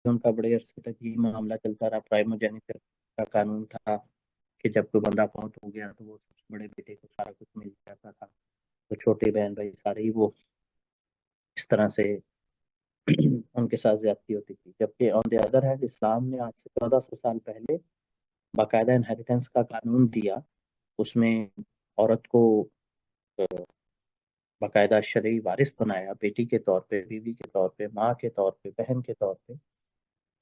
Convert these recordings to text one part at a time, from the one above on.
ان کا بڑے عرصے تک یہ معاملہ چلتا رہا، پرائموجینیٹر کا قانون تھا کہ جب کوئی بندہ فوت ہو گیا تو وہ سب سے بڑے بیٹے کو سارا کچھ مل جاتا تھا، تو چھوٹے بہن بھائی سارے ہی وہ اس طرح سے ان کے ساتھ زیادتی ہوتی تھی. جبکہ آن دی ادر ہینڈ اسلام نے آج سے 1400 سال پہلے باقاعدہ انہیریٹنس کا قانون دیا. اس میں عورت کو باقاعدہ شرعی وارث بنایا، بیٹی کے طور پہ، بیوی کے طور پہ، ماں کے طور پہ، بہن کے طور پہ.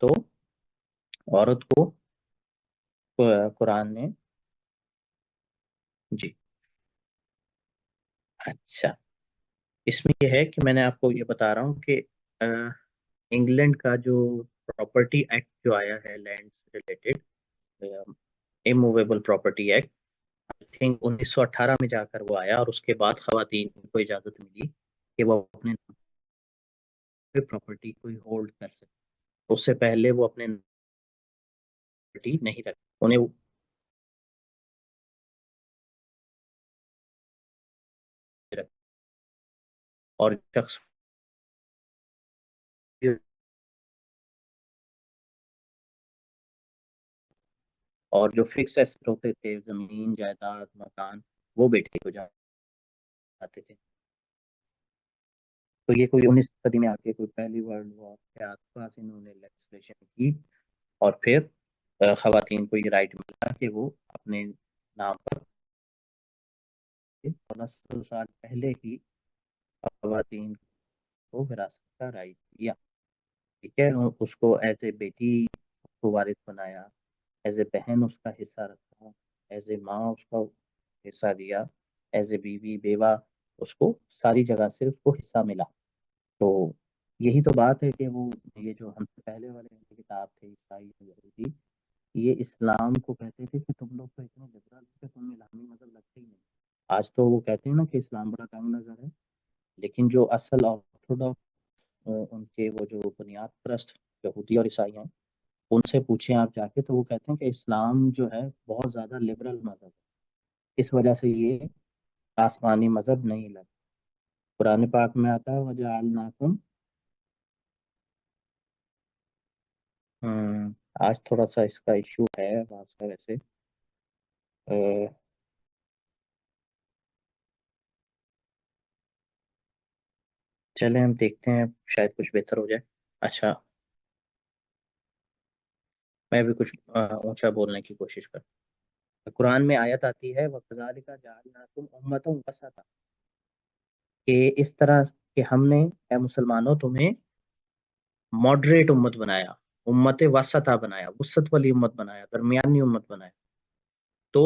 تو عورت کو قرآن نے جی اچھا اس میں یہ ہے کہ میں نے آپ کو یہ بتا رہا ہوں کہ انگلینڈ کا جو پراپرٹی ایکٹ جو آیا ہے لینڈ سے related, immovable property act, I think 1918 میں جا کر وہ آیا، اور اس کے بعد خواتین کو اجازت ملی کہ وہ اپنے پراپرٹی کو ہولڈ کر سکتے. اس سے پہلے وہ اپنے پراپرٹی نہیں رکھ انہیں رکھ اور شخص اور جو فکس ایسٹ ہوتے تھے، زمین، جائیداد، مکان، وہ بیٹے کو جاتے تھے. تو یہ کوئی 19 صدی میں آ کے کوئی پہلی ورلڈ وار کے آس پاس انہوں نے لیجسلیشن کی، اور پھر خواتین کو یہ رائٹ ملا کہ وہ اپنے نام پر 1400 سال پہلے ہی خواتین کو وراثت کا رائٹ دیا. ٹھیک ہے، اس کو ایز اے بیٹی کو وارث بنایا، ایز اے بہن اس کا حصہ رکھا، ایز اے ماں اس کا حصہ دیا، ایز اے بیوی بیوہ اس کو ساری جگہ سے اس کو حصہ ملا. تو یہی تو بات ہے کہ وہ یہ جو ہم سے پہلے والے کتاب تھے عیسائی یہودی، یہ اسلام کو کہتے تھے کہ تم لوگ تو اتنے لبرل ہو کہ تمہیں اسلامی مذہب لگتے ہی نہیں. آج تو وہ کہتے ہیں نا کہ اسلام بڑا تنگ نظر ہے، لیکن جو اصل آرتھوڈاکس ان کے وہ جو بنیاد پرست یہودی اور عیسائی ہیں، ان سے پوچھیں آپ جا کے تو وہ کہتے ہیں کہ اسلام جو ہے بہت زیادہ لبرل مذہب ہے، اس وجہ سے یہ آسمانی مذہب نہیں لگتا. قرآن پاک میں آتا ہے وَجَعَلْنَاكُمْ آج تھوڑا سا اس کا ایشو ہے آواز کا ویسے. چلیں ہم دیکھتے ہیں، شاید کچھ بہتر ہو جائے. اچھا میں بھی کچھ اونچا بولنے کی کوشش کرتا. قرآن میں آیت آتی ہے وَكَذَلِكَ جَعَلْنَاكُمْ أُمَّةً وَسَطًا، کہ اس طرح کہ ہم نے اے مسلمانوں تمہیں ماڈریٹ امت بنایا، امت وسطا بنایا، وسط والی امت بنایا، درمیانی امت بنایا. تو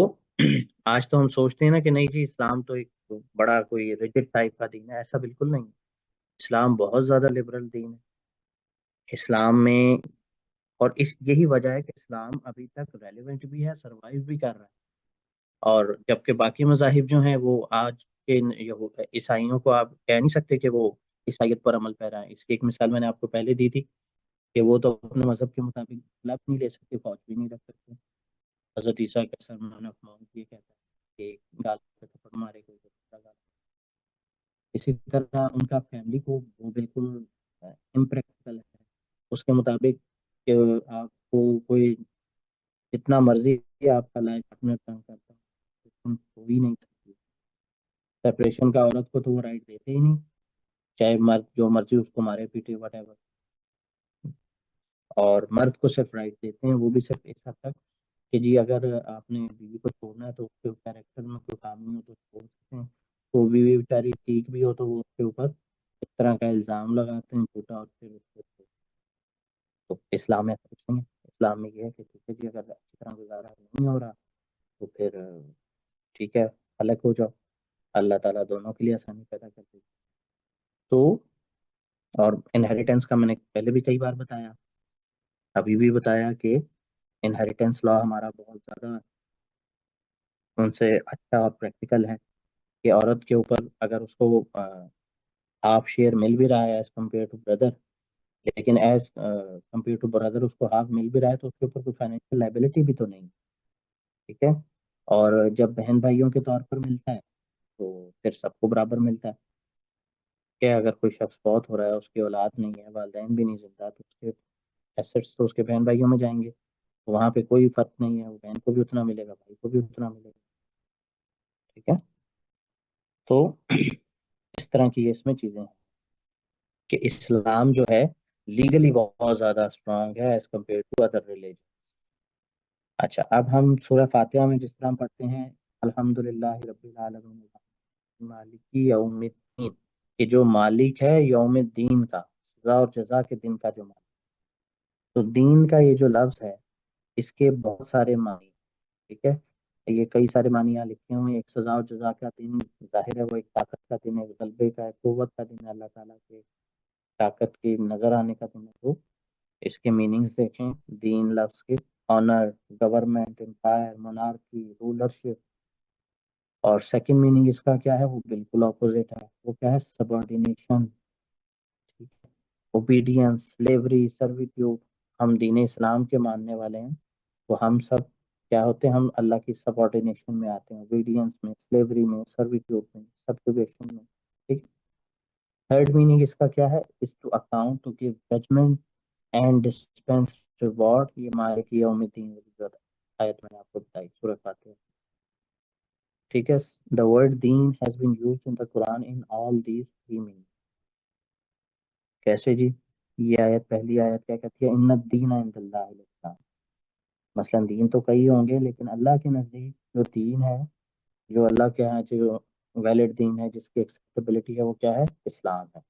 آج تو ہم سوچتے ہیں نا کہ نہیں جی اسلام تو ایک بڑا کوئی ریجڈ ٹائپ کا دین ہے. ایسا بالکل نہیں. اسلام بہت زیادہ لبرل دین ہے. اسلام میں اور یہی وجہ ہے کہ اسلام ابھی تک ریلیونٹ بھی ہے، سروائیو بھی کر رہا ہے. اور جبکہ باقی مذاہب جو ہیں وہ آج کے عیسائیوں کو آپ کہہ نہیں سکتے کہ وہ عیسائیت پر عمل پیرا ہے. اس کی ایک مثال میں نے آپ کو پہلے دی تھی کہ وہ تو اپنے مذہب کے مطابق خلاف نہیں لے سکتے، فوج بھی نہیں رکھ سکتے. حضرت عیسیٰ کا سرمان آف ماؤنٹ یہ کہتا ہے کہ گال پہ تھپڑ مارے کوئی تو دوسرا گال. اسی طرح ان کا فیملی کو وہ بالکل امپریکٹیکل ہے، اس کے مطابق کہ آپ کو کوئی جتنا مرضی آپ کا لائف پارٹنر تنگ کرتا ہو ہو ہی نہیں سکتی. سپریشن کا عورت کو تو وہ رائٹ دیتے ہی نہیں، چاہے مرد جو مرضی اس کو مارے پیٹے وٹ ایور. اور مرد کو صرف رائٹ دیتے ہیں، وہ بھی صرف اس حد تک کہ جی اگر آپ نے بیوی کو چھوڑنا ہے تو اس کے کیریکٹر میں کوئی کام نہیں ہو تو چھوڑ سکتے ہیں. تو بیوی بیچاری ٹھیک بھی ہو تو وہ اس کے اوپر اس طرح کا الزام لگاتے ہیں جھوٹا، اور پھر اس کو تو اسلام میں ایسا کچھ نہیں ہے. اسلام میں یہ ہے کہ ٹھیک ہے جی اگر اچھی طرح گزارا نہیں ہو رہا تو پھر ٹھیک ہے الگ ہو جاؤ، اللہ تعالیٰ دونوں کے لیے آسانی پیدا کر دے. تو اور انہیریٹنس کا میں نے پہلے بھی کئی بار بتایا، ابھی بھی بتایا کہ انہیریٹنس لا ہمارا بہت زیادہ ان سے اچھا اور پریکٹیکل ہے کہ عورت کے اوپر اگر اس کو ہاف شیئر مل بھی رہا ہے ایز کمپیئر ٹو بردر، لیکن ایز کمپیئر ٹو برادر اس کو ہاف مل بھی رہا ہے تو اس کے اوپر کوئی فائنینشیل لائبلٹی بھی تو نہیں. ٹھیک ہے، اور جب بہن بھائیوں کے طور پر ملتا ہے تو پھر سب کو برابر ملتا ہے. کہ اگر کوئی شخص فوت ہو رہا ہے، اس کی اولاد نہیں ہے، والدین بھی نہیں زندہ، تو اس کے ایسٹس تو اس کے بہن بھائیوں میں جائیں گے، وہاں پہ کوئی فرق نہیں ہے، وہ بہن کو بھی اتنا ملے گا، بھائی کو بھی اتنا ملے گا. ٹھیک ہے. تو اس طرح کی اس میں چیزیں ہیں کہ اسلام جو ہے لیگلی بہت زیادہ اسٹرانگ ہے as compared to other religion. اچھا، اب ہم سورہ فاتحہ میں جس طرح ہم پڑھتے ہیں الحمد للہ رب العالمین مالکی یوم الدین، کہ جو مالک ہے یوم الدین کا، سزا اور جزا کے دن کا جو مالک. تو دین کا یہ جو لفظ ہے اس کے بہت سارے معنی. ٹھیک ہے. یہ کئی سارے معنی یہاں لکھے ہوئے ہیں. ایک سزا اور جزا کا دن ظاہر ہے وہ ایک طاقت کا دن ہے، غلبے کا ہے، قوت کا دن ہے، اللہ تعالیٰ کے طاقت کی نظر آنے کا دن ہے. تو اس کے میننگز دیکھیں دین لفظ کے: آنر، گورنمنٹ، امپائر، مونارکی، رولرشپ. اور سیکنڈ میننگ اس کا کیا ہے؟ وہ بالکل اپوزٹ ہے. وہ کیا ہے؟ سبارڈینیشن. Obedience, slavery, servitude. ہم دین اسلام کے ماننے والے ہیں تو ہم سب کیا ہوتے ہیں؟ ہم اللہ کی سبارڈینیشن میں آتے ہیں، اوبیڈینس میں، سلیوری میں، سرویٹیوڈ میں، سبجوگیشن میں. ٹھیک. تھرڈ میننگ اس کا کیا ہے؟ Is to account, to give judgment and dispense reward. یہ مالک یوم الدین آیت میں نے آپ کو بتائی سورہ فاتحہ. ٹھیک ہے. the word then has been used in the Quran in all these three meanings. کیسے جی؟ یہ آیت، پہلی آیت کیا کہتی ہے؟ ان الدین عند اللہ الاسلام. مثلا دین تو کئی ہوں گے لیکن اللہ کے نزدیک جو دین ہے، جو اللہ کے یہاں جو ویلڈ دین ہے، جس کی ایکسیپٹیبلٹی ہے، وہ کیا ہے؟ اسلام ہے.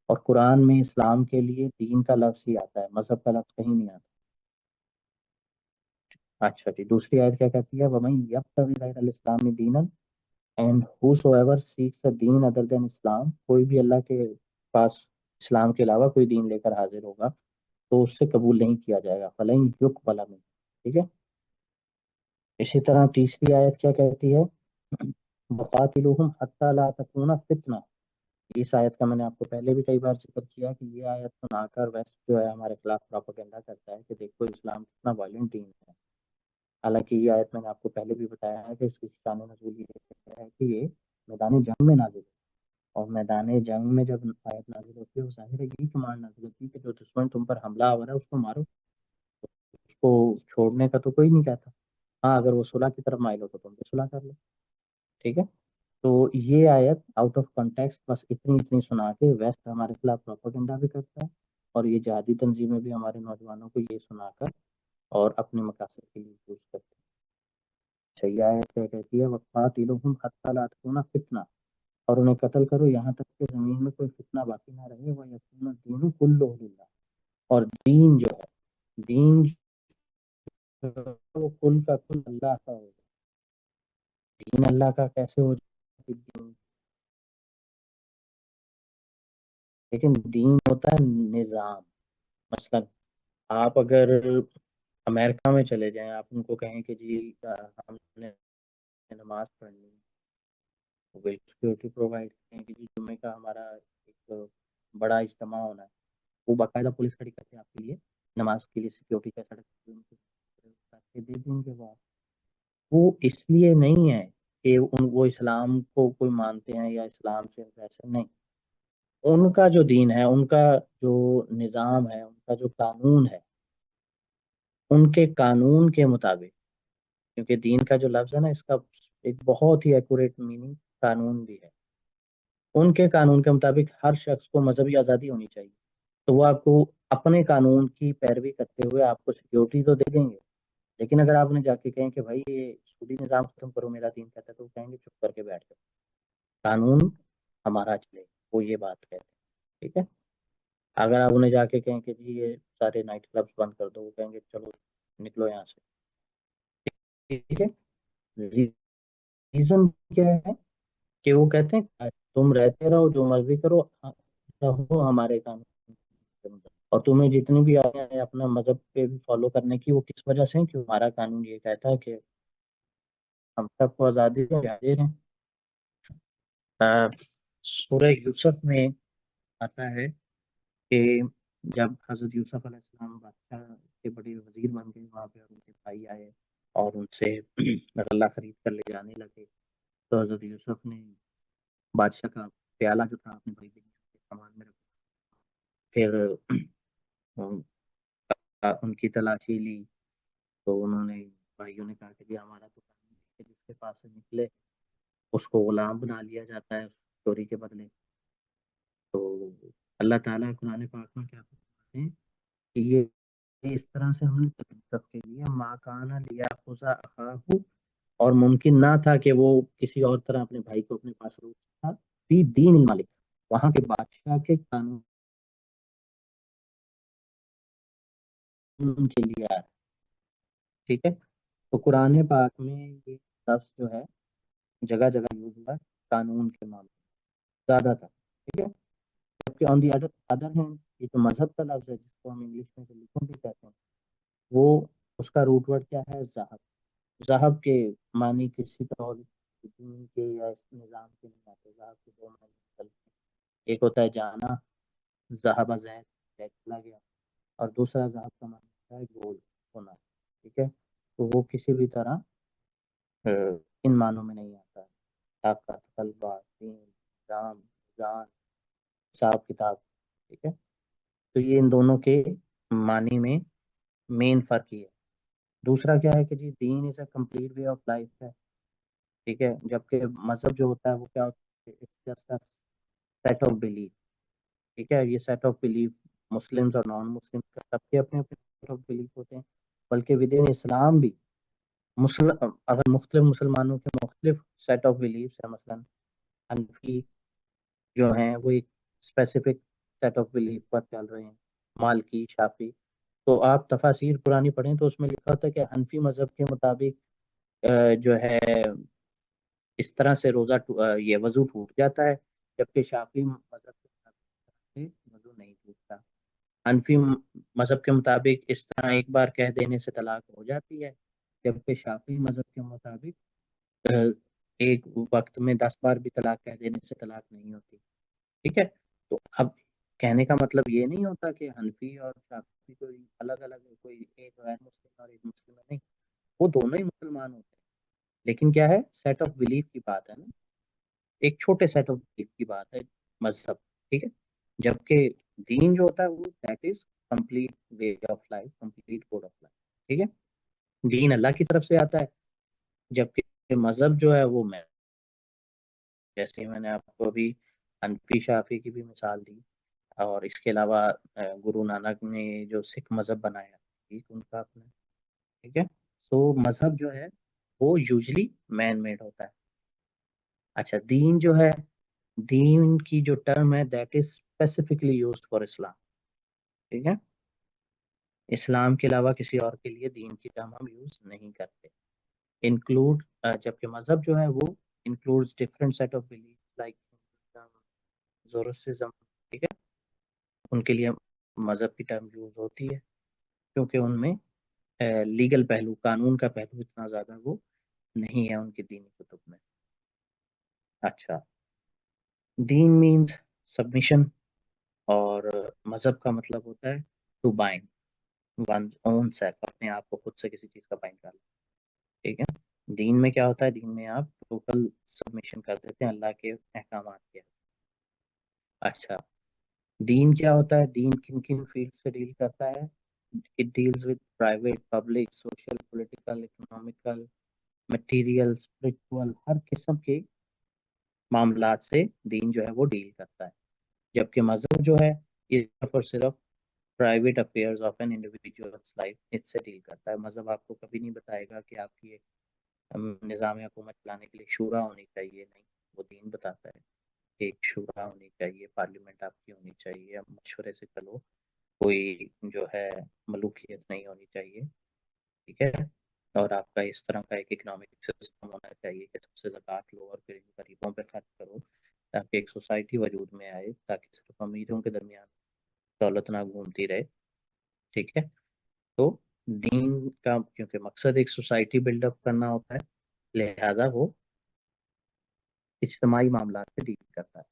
اور قرآن میں اسلام کے لیے دین کا لفظ ہی آتا ہے، مذہب کا لفظ کہیں نہیں آتا. اچھا جی، دوسری آیت کیا کہتی ہے؟ وَمَن يَبْتَغِ غَيْرَ الْإِسْلَامِ دِينًا اینڈ whosoever seeks a دین ادر دین اسلام. کوئی بھی اللہ کے پاس اسلام کے علاوہ کوئی دین لے کر حاضر ہوگا تو اس سے قبول نہیں کیا جائے گا. فَلَن يُقْبَلَ مِنْهُ. ٹھیک ہے. اسی طرح تیسری آیت کیا کہتی ہے؟ وَقَاتِلُوهُمْ حَتَّى لَا تَكُونَ فِتْنَةٌ. اس آیت کا میں نے آپ کو پہلے بھی کئی بار ذکر کیا کہ یہ آیت سنا کر ویسٹ جو ہے ہمارے خلاف پروپیگنڈا کرتا ہے کہ دیکھو اسلام کتنا وائلنٹ دین ہے. حالانکہ یہ آیت میں نے آپ کو پہلے بھی بتایا ہے کہ اس کی شان نزول یہ ہے کہ یہ میدان جنگ میں نازل ہے. اور میدان جنگ میں جب آیت نازل ہوتی ہے وہ ظاہر ہے یہی کمانڈ نازل ہوتی ہے کہ جو دشمن تم پر حملہ آور ہے اس کو مارو، اس کو چھوڑنے کا تو کوئی نہیں چاہتا. ہاں، اگر وہ صلح کی طرف مائل ہو تو تم بھی صلح کر لو. ٹھیک ہے. تو یہ آیت آؤٹ آف کنٹیکسٹ بس اتنی سنا کے ویسٹ ہمارے خلاف پروپیگنڈا بھی کرتا ہے، اور یہ جہادی تنظیمیں بھی ہمارے نوجوانوں کو یہ سنا کر اور اپنے مقاصد کے لیے یوز کرتے ہیں. اچھا، یہ آیت کیا کہتی ہے؟ وَقَاتِلُوهُمْ حَتَّى لَا تَكُونَ فِتْنَةٌ. اور انہیں قتل کرو یہاں تک کہ زمین میں کوئی فتنہ باقی نہ رہے. وَيَكُونَ الدِّينُ كُلُّهُ لِلَّهِ. اور دین جو ہے، دین وہ کل کا کل اللہ کا ہوگا. دین اللہ کا کیسے ہو جائے؟ لیکن دین ہوتا ہے نظام. مثلا آپ اگر امریکہ میں چلے جائیں، آپ ان کو کہیں کہ جی ہم نے نماز پڑھنی ہے، وہ سیکورٹی پرووائڈ کریں کہ جی جمعے کا ہمارا ایک بڑا اجتماع ہونا ہے، وہ باقاعدہ پولیس کھڑی کرتے ہیں آپ کے لیے نماز کے لیے، سیکورٹی کا سڑک دے دیں گے. وہ اس لیے نہیں ہے کہ وہ اسلام کو کوئی مانتے ہیں یا اسلام سے ویسے نہیں. ان کا جو دین ہے، ان کا جو نظام ہے، ان کا جو قانون ہے، ان کے قانون کے مطابق، کیونکہ دین کا جو لفظ ہے نا، اس کا ایک بہت ہی ایکوریٹ میننگ قانون بھی ہے. ان کے قانون کے مطابق ہر شخص کو مذہبی آزادی ہونی چاہیے. تو وہ آپ کو اپنے قانون کی پیروی کرتے ہوئے آپ کو سیکیورٹی تو دے دیں گے، لیکن اگر آپ نے جا کے کہیں کہ بھائی یہ سودی نظام ختم کرو، میرا دین کہتا ہے، تو وہ کہیں گے چپ کر کے بیٹھ جاؤ، قانون ہمارا چلے. وہ یہ بات کہتے ہیں. ٹھیک ہے. اگر آپ انہیں جا کے کہیں کہ جی یہ سارے نائٹ کلبs بند کر دو، وہ کہیں گے چلو نکلو یہاں سے. ٹھیک ہے. ریزن کیا ہے؟ کہ وہ کہتے ہیں تم رہتے رہو، جو مرضی کرو، رہو ہمارے قانون کے مطابق. اور تمہیں جتنی بھی آگے ہیں اپنا مذہب پہ بھی فالو کرنے کی، وہ کس وجہ سے ہیں؟ کہ ہمارا قانون یہ کہتا ہے کہ ہم سب کو آزادی دے رہے ہیں. سورہ یوسف میں آتا ہے کہ جب حضرت یوسف علیہ السلام بادشاہ کے بڑے وزیر بن گئے وہاں پہ، اور ان کے بھائی آئے اور ان سے غلہ خرید کر لے جانے لگے، تو حضرت یوسف نے بادشاہ کا پیالہ جو تھا اپنے بھائی کے سامان میں رکھا. پھر ان کی تلاشی لی تو انہوں نے بھائیوں نے کہا کہ جی ہمارا تو قانون ہے کہ جس کے پاس سے نکلے اس کو غلام بنا لیا جاتا ہے چوری کے بدلے. تو اللہ تعالیٰ قرآن پاک میں کیا فرماتے ہیں کہ یہ اس طرح سے ہم نے سب کے لیے ماں کانا لیا خزا اخاہو، اور ممکن نہ تھا کہ وہ کسی اور طرح اپنے بھائی کو اپنے پاس روک تھا فی دین الملک، وہاں کے بادشاہ کے قانون کے لیے آیا. ٹھیک ہے. تو قرآن پاک میں یہ لفظ جو ہے جگہ جگہ یوز ہوا ہے قانون کے معاملے میں زیادہ تھا. ٹھیک ہے. جبکہ آن دی ادر ہینڈ یہ جو مذہب کا لفظ ہے جس کو ہم انگلش میں ریلیجن بھی کہتے ہیں، وہ اس کا روٹ ورڈ کیا ہے؟ ذہب. ذہب کے معنی کسی طور دین کے یا اس نظام کے نہیں آتے. ذہب کے دو معنی نکلتے ہیں، ایک ہوتا ہے جانا، ذہب زید زید چلا گیا، اور دوسرا ذہب کا معنی ہوتا ہے گولڈ، ہونا. ٹھیک ہے. تو وہ کسی بھی طرح ان معنوں میں نہیں آتا ہے. طاقت، غلبہ، دین، نظام، جان، حساب کتاب. ٹھیک ہے. تو یہ ان دونوں کے معنی میں مین فرق یہ ہے. دوسرا کیا ہے کہ جی دین is a complete way of life ہے. ٹھیک ہے. جبکہ مذہب جو ہوتا ہے وہ کیا ہوتا ہے؟ Set of belief. ٹھیک ہے. یہ سیٹ آف بلیف مسلم اور نان مسلم سب کے اپنے اپنے سیٹ آف بلیف ہوتے ہیں. بلکہ ود ان اسلام بھی اگر مختلف مسلمانوں کے مختلف سیٹ آف بلیفس ہیں، مثلا حنفی جو ہیں وہ ایک اسپیسیفک سیٹ آف بلیف پر چل رہے ہیں، مالکی، شافی. تو آپ تفاسیر پرانی پڑھیں تو اس میں لکھا ہوتا ہے کہ حنفی مذہب کے مطابق جو ہے اس طرح سے روزہ یہ وضو ٹوٹ جاتا ہے، جبکہ شافی مذہب کے مطابق وضو نہیں ٹوٹتا. حنفی مذہب کے مطابق اس طرح ایک بار کہہ دینے سے طلاق ہو جاتی ہے، جبکہ شافی مذہب کے مطابق ایک وقت میں 10 بار بھی طلاق کہہ دینے سے طلاق نہیں ہوتی. ٹھیک ہے. تو اب کہنے کا مطلب یہ نہیں ہوتا کہ حنفی اور شافعی کوئی الگ الگ ہے، کوئی ایک غیر مسلم اور ایک مسلم ہے، نہیں، وہ دونوں ہی مسلمان ہوتے ہیں. لیکن کیا ہے؟ سیٹ آف بلیف کی بات ہے نا، ایک چھوٹے سیٹ آف بلیف کی بات ہے مذہب. ٹھیک ہے. جبکہ دین جو ہوتا ہے وہ that is complete way of life, complete code of life. ٹھیک ہے. دین اللہ کی طرف سے آتا ہے، جبکہ مذہب جو ہے وہ میں جیسے میں نے آپ کو ابھی حنفی شافی کی بھی مثال دی، اور اس کے علاوہ گرو نانک نے جو سکھ مذہب بنایا ٹھیک ان کا اپنا. ٹھیک ہے. تو مذہب جو ہے وہ یوزلی مین میڈ ہوتا ہے. اچھا دین جو ہے، دین کی جو ٹرم ہے that is specifically used for اسلام. ٹھیک ہے. اسلام کے علاوہ کسی اور کے لیے دین کی ٹرم ہم یوز نہیں کرتے. انکلوڈ جبکہ مذہب جو ہے وہ includes different set of belief like Zoroastrianism. ٹھیک ہے. ان کے لیے مذہب کی ٹرم یوز ہوتی ہے کیونکہ ان میں لیگل پہلو، قانون کا پہلو اتنا زیادہ وہ نہیں ہے ان کی دینی کتب میں. اچھا دین مینز سبمیشن، اور مذہب کا مطلب ہوتا ہے to bind one own self, اپنے آپ کو خود سے کسی چیز کا بائنڈ کرنا. ٹھیک ہے. دین میں کیا ہوتا ہے؟ دین میں آپ ٹوٹل سبمیشن کر دیتے ہیں اللہ کے احکامات کے. اچھا دین کیا ہوتا ہے؟ دین کن کن فیلڈ سے ڈیل کرتا ہے؟ It deals with private, public, social, political, economical, material, spiritual، ہر قسم کے معاملات سے دین جو ہے وہ ڈیل کرتا ہے. جبکہ مذہب جو ہے یہ صرف اور صرف private affairs of an individuals life اس سے ڈیل کرتا ہے. مذہب آپ کو کبھی نہیں بتائے گا کہ آپ کی ایک نظام حکومت چلانے کے لیے شورا ہونی چاہیے، نہیں، وہ دین بتاتا ہے ایک شورا ہونی چاہیے، پارلیمنٹ آپ کی ہونی چاہیے، مشورے سے چلو، کوئی جو ہے ملوکیت نہیں ہونی چاہیے. ٹھیک ہے. اور آپ کا اس طرح کا ایک اکنامک سسٹم ہونا چاہیے کہ سب سے زکوٰۃ لو اور پھر غریبوں پہ خرچ کرو تاکہ ایک سوسائٹی وجود میں آئے، تاکہ صرف امیروں کے درمیان دولت نہ گھومتی رہے. ٹھیک ہے. تو دین کا کیونکہ مقصد ایک سوسائٹی بلڈ اپ کرنا ہوتا ہے، لہذا وہ اجتماعی معاملات سے ڈیل کرتا ہے.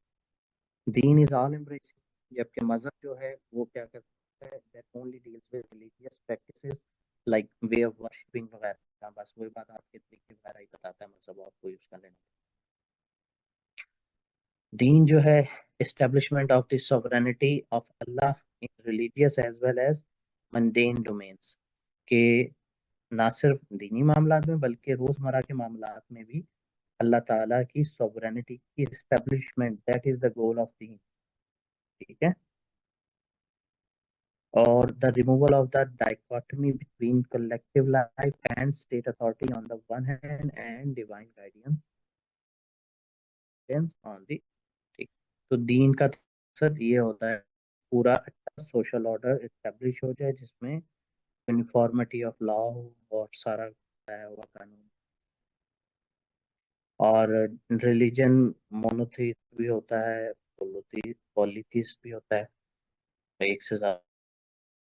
دین از آل امبریسنگ، جبکہ مذہب جو ہے وہ کیا کرتا ہے؟ that only deals with religious practices like way of worshipping وغیرہ. بس وہی بات آپ کے طریقے وغیرہ ہی بتاتا ہے مذہب، اور کوئی اس کا لینا. دین جو ہے establishment of the sovereignty of Allah in religious as well as منڈین domains کہ نہ صرف دینی معاملات میں بلکہ روزمرہ کے معاملات میں بھی اللہ تعالیٰ کی سوورینٹی کی establishment, that is the goal of دین. ٹھیک ہے. اور the removal of the dichotomy between collective life and state authority on the one hand and divine guidance on the. ٹھیک. تو دین کا مقصد یہ ہوتا ہے پورا اچھا سوشل آرڈر اسٹیبلش ہو جائے جس میں یونیفارمٹی آف لا ہو اور سارا ہوا قانون. اور ریلیجن مونوتھیسٹ بھی ہوتا ہے، پولیتھیسٹ بھی ہوتا ہے، ایک سے زیادہ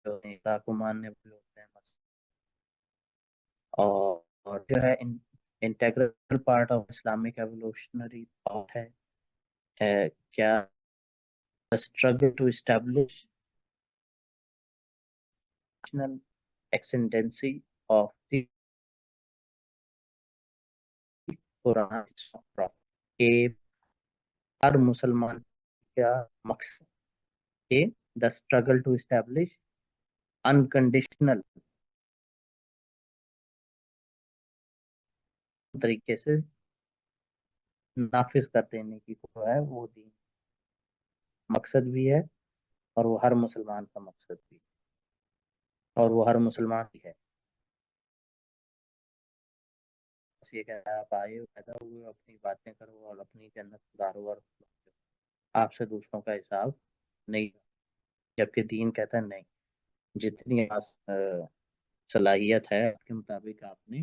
خدا کو ماننے بھی ہوتے ہیں. اور جو ہے integral part of Islamic evolutionary thought ہے کیا the struggle to establish national ascendancy of the قرآن کہ ہر مسلمان کا مقصد کہ the struggle to establish unconditional طریقے سے نافذ کر دینے کی جو ہے وہ دین مقصد بھی ہے، اور وہ ہر مسلمان کا مقصد بھی ہے، اور وہ ہر مسلمان بھی ہے. یہ کہ آپ آئے پیدا ہوئے اپنی باتیں کرو اور اپنی جنت گزارو اور آپ سے دوسروں کا حساب نہیں، جبکہ دین کہتا ہے نہیں، جتنی صلاحیت ہے اس کے مطابق آپ نے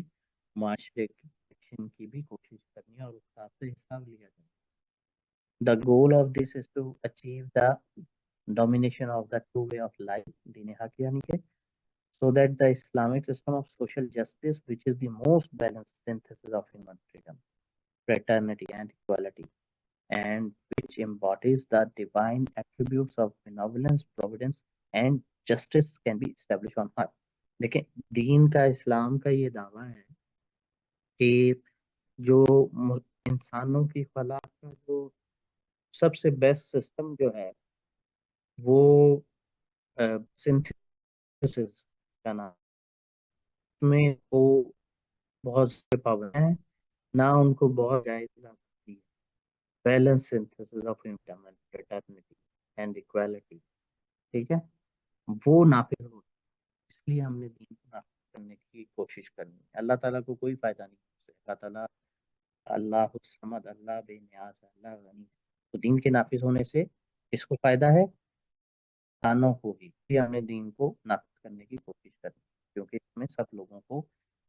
معاشرے کی بھی کوشش کرنی ہے اور اس کا آپ سے حساب لیا جائے. The goal of this is to achieve the domination of the true way of life دین حق یعنی کہ so that the Islamic system of social justice, which is the most balanced synthesis of human freedom, fraternity, and equality, and which embodies the divine attributes of benevolence, providence, and justice, can be established on earth. دیکھیں دین کا، اسلام کا یہ دعویٰ ہے کہ جو انسانوں کی فلاح کا جو سب سے بیسٹ سسٹم جو ہے وہ سنتھسس کا نام میں وہ بہت سے پابند ہیں، نہ ان کو بہت جائز ہے. Balance synthesis of interment fraternity and equality. ٹھیک ہے، وہ نافذ ہو، اس لیے ہم نے دین کو نافذ کرنے کی کوشش کرنی ہے. اللہ تعالیٰ کو کوئی فائدہ نہیں ہے، اللہ تعالیٰ اللہ الصمد، اللہ بے نیاز ہے، اللہ غنی. تو دین کے نافذ ہونے سے اس کو فائدہ ہے، انسانوں کو بھی. اس لیے ہم نے دین کو نافذ کرنے کی کوشش کرنی ہے کیونکہ اس میں سب لوگوں کو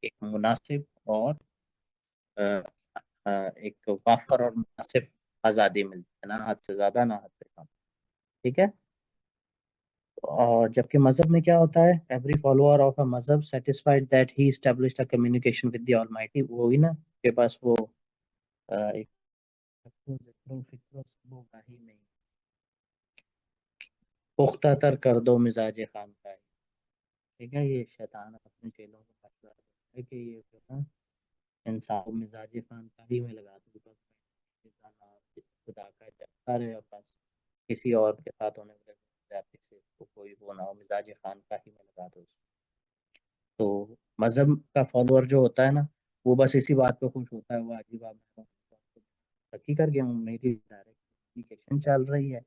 ایک مناسب اور ایک وافر اور مناسب آزادی ملتی ہے، نہ حد سے زیادہ نہ حد سے کم. ٹھیک ہے. اور جبکہ مذہب میں کیا ہوتا ہے، ایوری فالوور آف اے مذہب satisfied that he established a communication with the Almighty. وہی نا کے پاس وہ ایک ذکر و فکر و سبو ہی نہیں، پختہ تر کر دو مزاج خان کا. ٹھیک ہے. یہ شیطان اپنے چیلوں کو فیصلہ کرتا ہے کہ یہ جو ہے انسان کو مزاج خان کا ہی میں لگا دو، بس خدا کا جاتا رہے اور بس کسی اور کے ساتھ ہونے والے زیادتی سے اس کو کوئی وہ نہ ہو، مزاج خان کا ہی میں لگا دو. تو مذہب کا فالوور جو ہوتا ہے نا وہ بس اسی بات پہ خوش ہوتا ہے، وہ عجیب بات ترقی کر گیا ہوں، میری ڈائریکٹ کمیونیکیشن چل رہی ہے.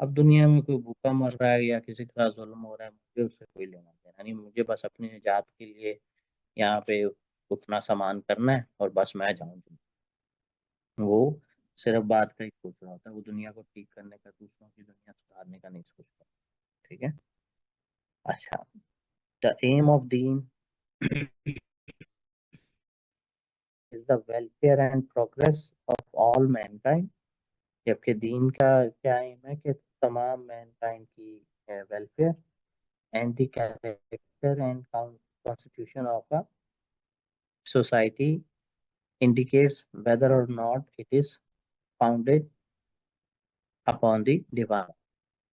اب دنیا میں کوئی بھوکا مر رہا ہے یا کسی کے ساتھ ظلم ہو رہا ہے، مجھے اس سے کوئی لینا دینا نہیں. مجھے بس اپنی نجات کے لیے یہاں پہ اتنا سامان کرنا ہے اور بس میں جاؤں. وہ صرف بات کا ہی سوچ رہا ہوتا ہے، وہ دنیا کو ٹھیک کرنے کا، دوسروں کی دنیا سدھارنے کا نہیں سوچتا. ٹھیک ہے. اچھا. دا ایم آف دین is the welfare and progress of all mankind. جبکہ دین کا کیا ایم ہے کہ تمام مینکائنڈ کی welfare and the character and constitution of a society indicates whether or not it is founded upon the divine.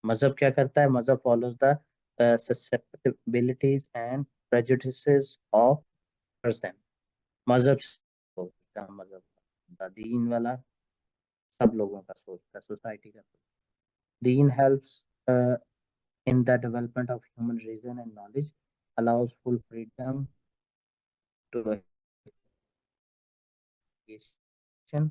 مذہب کیا کرتا ہے؟ مذہب follows the susceptibilities and prejudices of person. مذہب دین والا سب لوگوں کا سوچتا ہے، سوسائٹی کا. دین helps in the development of human reason and knowledge, allows full freedom to investigation.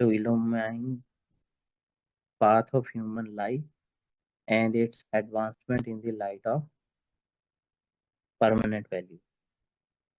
to illumine path of human life and its advancement in the light of permanent value.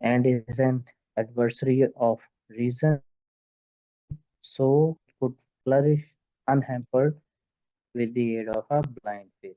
and is an adversary of reason, so could flourish unhampered with the aid of a blind faith.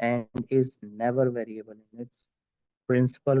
and is never variable in its principle.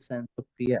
sense of fear,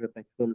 perpetual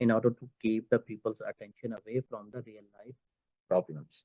in order to keep the people's attention away from the real life problems।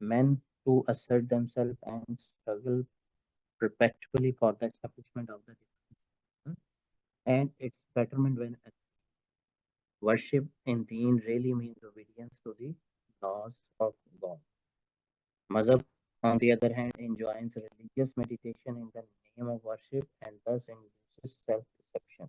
men to assert themselves and struggle perpetually for the establishment of the divine and its betterment when worship in deen really means obedience to the laws of God. Mazhab, on the other hand, enjoins religious meditation in the name of worship and thus induces self-deception।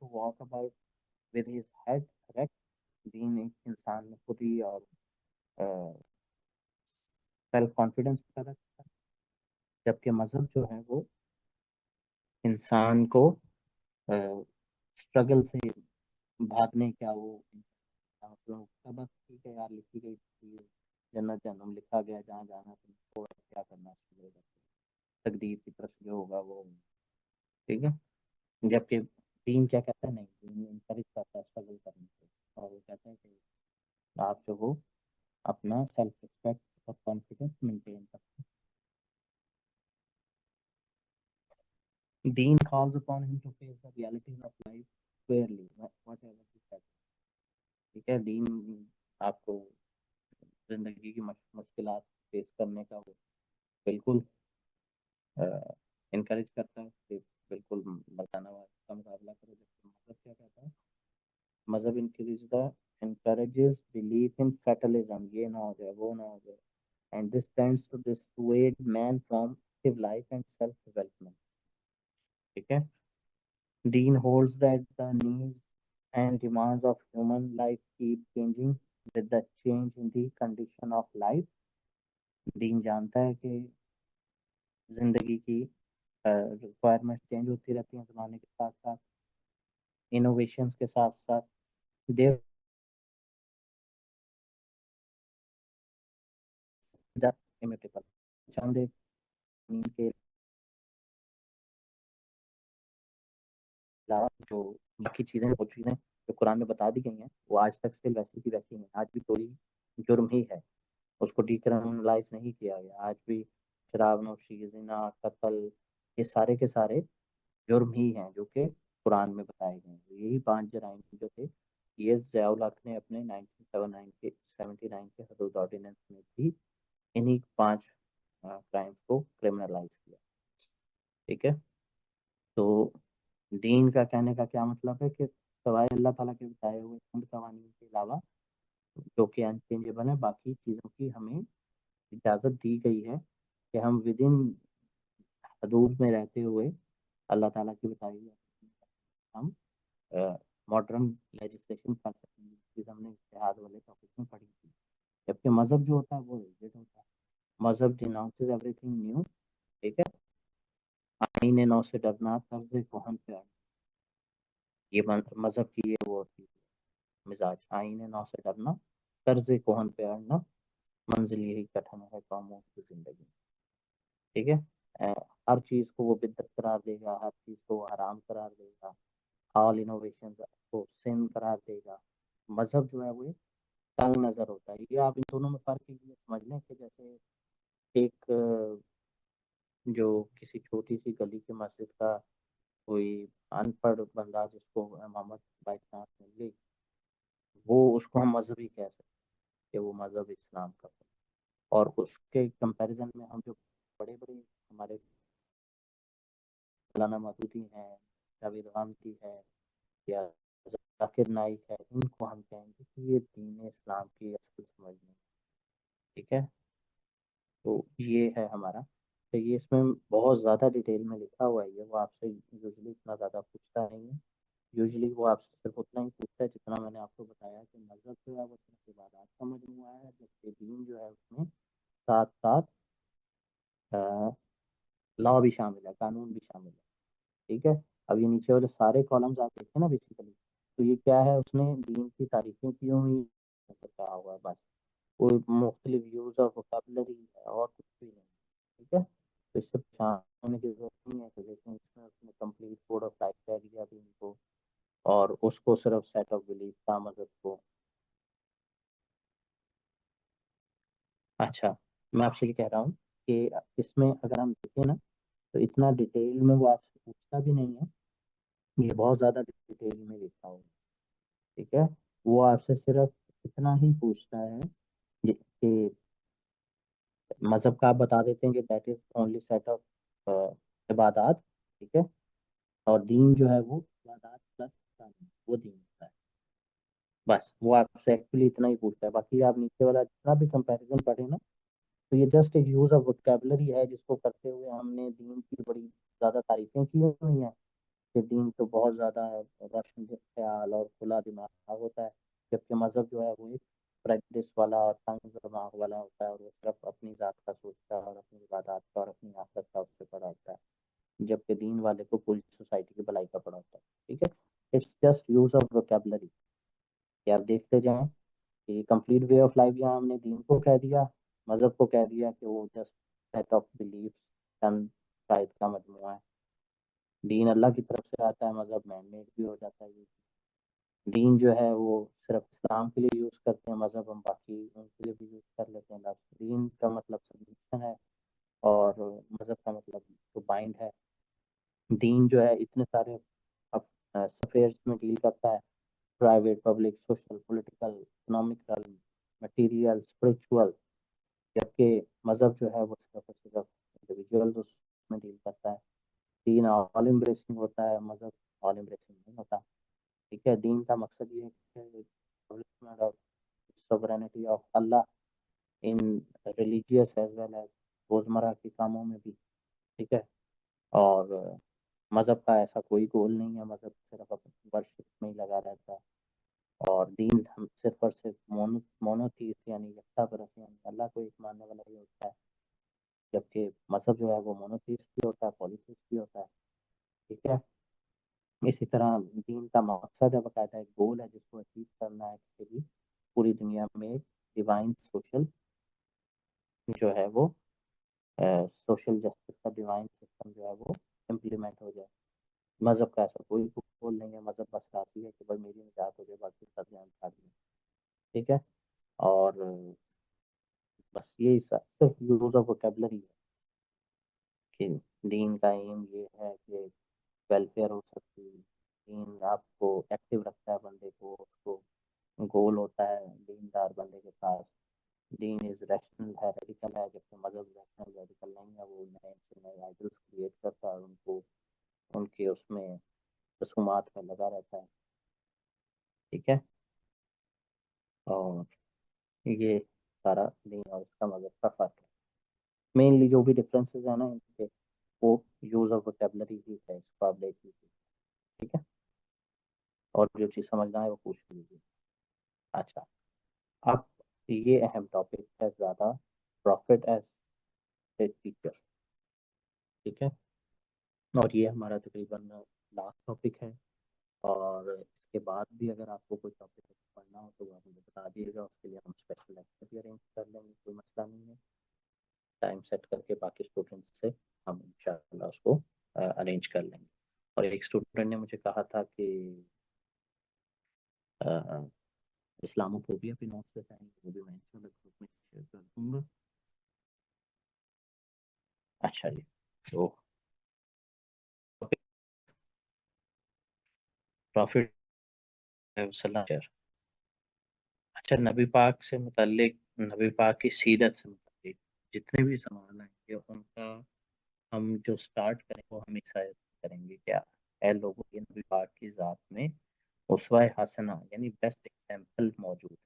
to walk about with his head erect دین ایک انسان میں خود ہی اور self confidence پیدا کرتا ہے، جبکہ مذہب جو ہے وہ انسان کو اسٹرگل سے بھاگنے کا وہ مطلب سبق ٹھیک ہے یار لکھی گئی چیز جنت جہنم لکھا گیا جہاں جانا تم کو کیا کرنا شروع تقدیر کی طرف جو ہوگا وہ ہوگا، ٹھیک ہے، جبکہ دین کیا کہتا ہے، نہیں دین انکریج کرتا ہے اسٹرگل کرنے سے، اور وہ کہتا ہے کہ آپ جو ہو اپنا سیلف ریسپیکٹ اور کانفیڈنس مینٹین کرتے ہیں۔ دین calls upon him to face the realities of life squarely whatever he said، ٹھیک ہے، دین آپ کو زندگی کی مشکلات فیس کرنے کا وہ بالکل انکریج کرتا ہے کہ بالکل بتانا کا مقابلہ کرو، جبکہ مذہب کیا کہتا ہے، مذہب encourages belief in fatalism، یہ نہ ہو جائے وہ نہ ہو جائے، and this tends to dissuade man from active life and self development، ٹھیک ہے، دین holds that the needs and demands of human life keep changing with the change in the condition of life، دین جانتا ہے کہ زندگی کی requirement change ہوتی رہتی ہیں زمانے کے ساتھ ساتھ، انوویشنس کے ساتھ ساتھ، دیر امیٹیبل چاند کے علاوہ جو باقی چیزیں وہ چیزیں جو قرآن میں بتا دی گئی ہیں وہ آج تک سے ویسی کی ویسی ہیں، آج بھی کوئی جرم ہی ہے، اس کو ڈیکرمنلائز نہیں کیا گیا، آج بھی شراب نوشی زنا قتل یہ سارے کے سارے جرم ہی ہیں جو کہ قرآن میں بتائے گئے ہیں، یہی 5 جرائم جو تھے یہ ضیاء الحق نے اپنے 1979 کے حدود آرڈیننس میں بھی انہی 5 کرائمز کو کرمنلائز کیا، ٹھیک ہے، تو دین کا کہنے کا کیا مطلب ہے کہ سوائے اللہ تعالیٰ کے بتائے ہوئے چند قوانین کے علاوہ جو کہ انچینجیبل ہے، باقی چیزوں کی ہمیں اجازت دی گئی ہے کہ ہم ود ان حدود میں رہتے ہوئے اللہ تعالیٰ کی بتائی ہوئی ہم ماڈرن لیجسلیشن کر سکتے ہیں، جس ہم نے اتحاد والے ٹاپک میں پڑھی تھی، جبکہ مذہب جو ہوتا ہے وہ ریجڈ ہوتا ہے، مذہب ڈیناؤنسز ایوری تھنگ نیو، ٹھیک ہے، آئین نو سے ڈرنا طرز کوہن پہ آنا، یہ مذہب کی یہ وہ ہوتی ہے مزاج، آئین نو سے ڈرنا طرز کوہن پہ آنا، منزل یہی کٹھن ہے قوموں کی زندگی، ٹھیک ہے، ہر چیز کو وہ بدعت قرار دے گا، ہر چیز کو وہ حرام قرار دے گا، آل انوویشن کو سن قرار دے گا، مذہب جو ہے وہ تنگ نظر ہوتا ہے، یہ آپ ان دونوں میں فرق یہ سمجھ لیں کہ جیسے ایک جو کسی چھوٹی سی گلی کی مسجد کا کوئی ان پڑھ بندہ جس کو امامت بائی چانس مل گئی، وہ اس کو ہم مذہبی کہہ سکتے ہیں کہ وہ مذہب اسلام کا، اور اس کے کمپیریزن میں ہم جو بڑے بڑے ہمارے مولانا مودودی ہیں، جاوید غامدی ہے یا ذاکر نائک ہے، ان کو ہم کہیں گے کہ یہ دین اسلام کی اصل سمجھ میں، ٹھیک ہے، تو یہ ہے ہمارا، تو یہ اس میں بہت زیادہ ڈیٹیل میں لکھا ہوا ہے، یہ وہ آپ سے یوزلی اتنا زیادہ پوچھتا نہیں ہے، یوزلی وہ آپ سے صرف اتنا ہی پوچھتا ہے جتنا میں نے آپ کو بتایا کہ مذہب جو ہے وہ صرف عبادات کا مجموعہ ہے، جبکہ دین جو ہے اس میں ساتھ ساتھ لا بھی شامل ہے، قانون بھی شامل ہے، ٹھیک ہے، اب یہ نیچے والے سارے کالمز آپ دیکھیں نا بیسیکلی، تو یہ کیا ہے، اس نے دین کی تعریفیں کی ہوئی کہا ہوا ہے، بس کوئی مختلف یوز آف وکیبلری ہے اور کچھ بھی نہیں، ٹھیک ہے، تو اس سے پریشان ہونے کی ضرورت نہیں ہے کہ دیکھیں اس میں کمپلیٹ کوڈ آف لائف کہہ دیا دین کو، اور اس کو صرف سیٹ آف بلیف کا مذہب کو، اچھا، میں آپ سے یہ کہہ رہا ہوں کہ اس میں اگر ہم دیکھیں نا تو اتنا ڈیٹیل میں وہ آپ سے پوچھتا بھی نہیں ہے، یہ بہت زیادہ ڈیٹیل میں لکھا ہوا ہے، ٹھیک ہے، وہ آپ سے صرف اتنا ہی پوچھتا ہے کہ مذہب کا آپ بتا دیتے ہیں کہ that is only set of عبادات، ٹھیک ہے، اور دین جو ہے وہ عبادات پلس وہ دین ہوتا ہے، بس وہ آپ سے ایکچولی اتنا ہی پوچھتا ہے، باقی آپ نیچے والا جتنا بھی کمپیریزن پڑھیں نا تو یہ جسٹ ایک یوز آف وکیبلری ہے جس کو کرتے ہوئے ہم نے دین کی بڑی زیادہ تعریفیں کی ہوئی ہیں کہ دین تو بہت زیادہ روشن خیال اور کھلا دماغ ہوتا ہے، جبکہ مذہب جو ہے وہ ایک پریکٹس والا اور تنگ دماغ والا ہوتا ہے، اور وہ صرف اپنی ذات کا سوچتا ہے اور اپنی عبادات کا اور اپنی آخرت کا اس سے پڑا ہوتا ہے، جبکہ دین والے کو پوری سوسائٹی کی بھلائی کا پڑا ہوتا ہے. ٹھیک ہے، it's just use of vocabulary کہ آپ دیکھتے جائیں کہ کمپلیٹ وے آف لائف یہاں ہم نے دین کو کہہ دیا، مذہب کو کہہ دیا کہ وہ جسٹ سیٹ آف بلیفس چند شاید کا مجموعہ ہے. دین اللہ کی طرف سے آتا ہے، مذہب مین میڈ بھی ہو جاتا ہے. دین جو ہے وہ صرف اسلام کے لیے یوز کرتے ہیں، مذہب ہم باقی ان کے لیے بھی یوز کر لیتے ہیں. لفظ دین کا مطلب سبمشن ہے اور مذہب کا مطلب تو بائنڈ ہے. دین جو ہے اتنے سارے افیئرس میں ڈیل کرتا ہے، private, public, social, political, economical, material, spiritual, جبکہ مذہب جو ہے وہ صرف اور صرف انڈیویجولز اس میں ڈیل کرتا ہے. دین آل امبریسنگ ہوتا ہے، مذہب آل امبریسنگ نہیں ہوتا. ٹھیک ہے، دین کا مقصد یہ ہے کہ sovereignty of Allah in religious as well as روزمرہ کے کاموں میں بھی. ٹھیک ہے، اور مذہب کا ایسا کوئی گول نہیں ہے، مذہب صرف ورشپ میں ہی لگا رہتا ہے. اور دین ہم صرف اور صرف مونوتھیسٹ یعنی یکتا پرست یعنی اللہ کو ایک ماننے والا ہی ہوتا ہے، جبکہ مذہب جو ہے وہ مونوتھیسٹ بھی ہوتا ہے، پولیتھیسٹ بھی ہوتا ہے. ٹھیک ہے، اسی طرح دین کا مقصد ہے، باقاعدہ ایک گول ہے جس کو اچیو کرنا ہے کہ بھی پوری دنیا میں ڈیوائن سوشل جو ہے وہ سوشل جسٹس کا ڈیوائن سسٹم جو ہے وہ امپلیمنٹ ہو جائے. مذہب کا ایسا کوئی گول نہیں ہے، مذہب بس کافی ہے کہ بھائی میری نجات ہو جائے، باقی سب جان چھاڑ دیں. ٹھیک ہے، اور بس یہی صرف یوز آف ووکیبلری ہے کہ دین کا ایم یہ ہے کہ ویلفیئر ہو سکتی. دین آپ کو ایکٹیو رکھتا ہے، بندے کو اس کو گول ہوتا ہے دیندار بندے کے پاس. دین از ریشنل ہے، ریڈیکل ہے، جبکہ مذہب ریشنل ریڈیکل نہیں ہے. وہ نئے سے نئے آئیڈلس کریٹ کرتا ہے اور ان کو ان کے اس میں رسومات میں لگا رہتا ہے. ٹھیک ہے، اور یہ سارا دین اور اس کا مذہب کا فرق ہے. مینلی جو بھی ڈفرینسز ہیں نا ان کے، وہ یوز آف ووکیبلری ہی ہے، اس کو آپ دیکھ لیجیے. ٹھیک ہے، اور جو چیز سمجھنا ہے وہ پوچھ لیجیے. اچھا، اب یہ اہم ٹاپک ہے زیادہ، پروفٹ ایز اے ٹیچر. ٹھیک ہے، اور یہ ہمارا تقریباً لاسٹ ٹاپک ہے، اور اس کے بعد بھی اگر آپ کو کوئی ٹاپک پڑھنا ہو تو آپ مجھے بتا دیجیے گا، اس کے لیے ہم اسپیشل لیکچر بھی ارینج کر لیں گے، کوئی مسئلہ نہیں ہے. ٹائم سیٹ کر کے باقی اسٹوڈنٹس سے ہم انشاءاللہ اس کو ارینج کر لیں گے. اور ایک اسٹوڈنٹ نے مجھے کہا تھا کہ اسلام فوبیا پہ نوٹس بتائیں، وہ بھی میں انشاءاللہ گروپ میں شیئر کر دوں گا. اچھا جی، تو پروفٹ صلی اللہ علیہ وسلم. اچھا، نبی پاک سے متعلق، نبی پاک کی سیرت سے متعلق جتنے بھی سوال ہیں کہ ان کا ہم جو سٹارٹ کریں وہ ہم ایکسائز کریں گے. کیا اے لوگوں کے نبی پاک کی ذات میں اسوہ حسنہ یعنی بیسٹ ایگزامپل موجود ہے.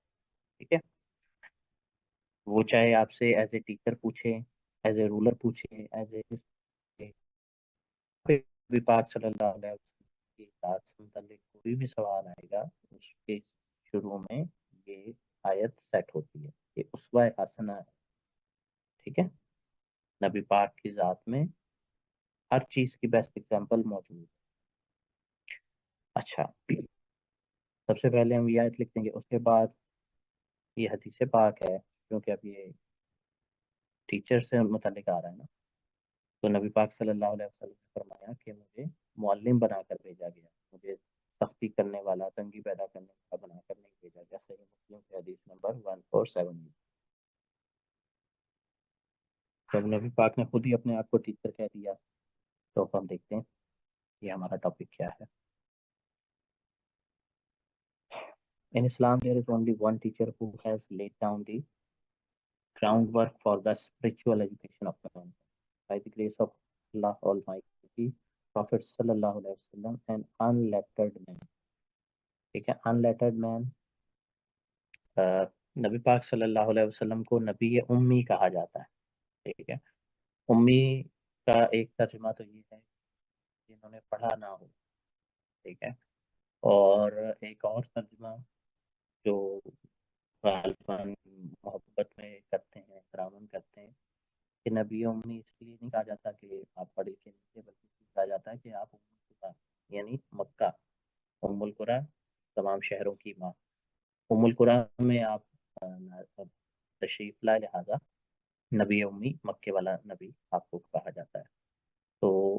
ٹھیک ہے، وہ چاہے آپ سے ایز اے ٹیچر پوچھے، ایز اے رولر پوچھے، ایز اے نبی پاک صلی اللہ علیہ وسلم کی ذات سے متعلق کوئی بھی سوال آئے گا، اس کے شروع میں یہ آیت سیٹ ہوتی ہے کہ اسوہ حسنہ ہے. ٹھیک ہے، نبی پاک کی ذات میں ہر چیز کی بیسٹ ایگزامپل موجود ہے. اچھا، سب سے پہلے ہم یہ آیت لکھ دیں گے، اس کے بعد یہ حدیث پاک ہے کیونکہ اب یہ ٹیچر سے متعلق آ رہا ہے نا. تو نبی پاک صلی اللہ علیہ وسلم نے فرمایا کہ مجھے معلم بنا کر بھیجا گیا، مجھے سختی کرنے والا، تنگی پیدا کرنے والا بنا کر نہیں بھیجا گیا. صحیح مسلم کی حدیث نمبر 1470. جب نبی پاک نے خود ہی اپنے آپ کو ٹیچر کہہ دیا تو اب ہم دیکھتے ہیں یہ ہمارا ٹاپک کیا ہے. In Islam, there is only one teacher who has laid down the groundwork for the spiritual education of mankind. By the grace of Allah Almighty, Prophet sallallahu alaihi wasallam, an unlettered man. ٹھیک ہے، unlettered man، نبی پاک صلی اللہ علیہ وسلم کو نبی امی کہا جاتا ہے. ٹھیک ہے، امی کا ایک ترجمہ تو یہ ہے جنہوں نے پڑھا نہ ہو. ٹھیک ہے، اور ایک اور ترجمہ جو غالباً محبت میں کرتے ہیں، احترام کرتے ہیں کہ نبی امی اس لیے نہیں کہا جاتا کہ آپ پڑھے لکھے نہیں تھے، بلکہ اس لیے کہا جاتا ہے کہ آپ ام القرا یعنی مکہ، ام القرا تمام شہروں کی ماں، ام القرا میں آپ تشریف لائے، لہٰذا نبی امی مکے والا نبی آپ کو کہا جاتا ہے۔ تو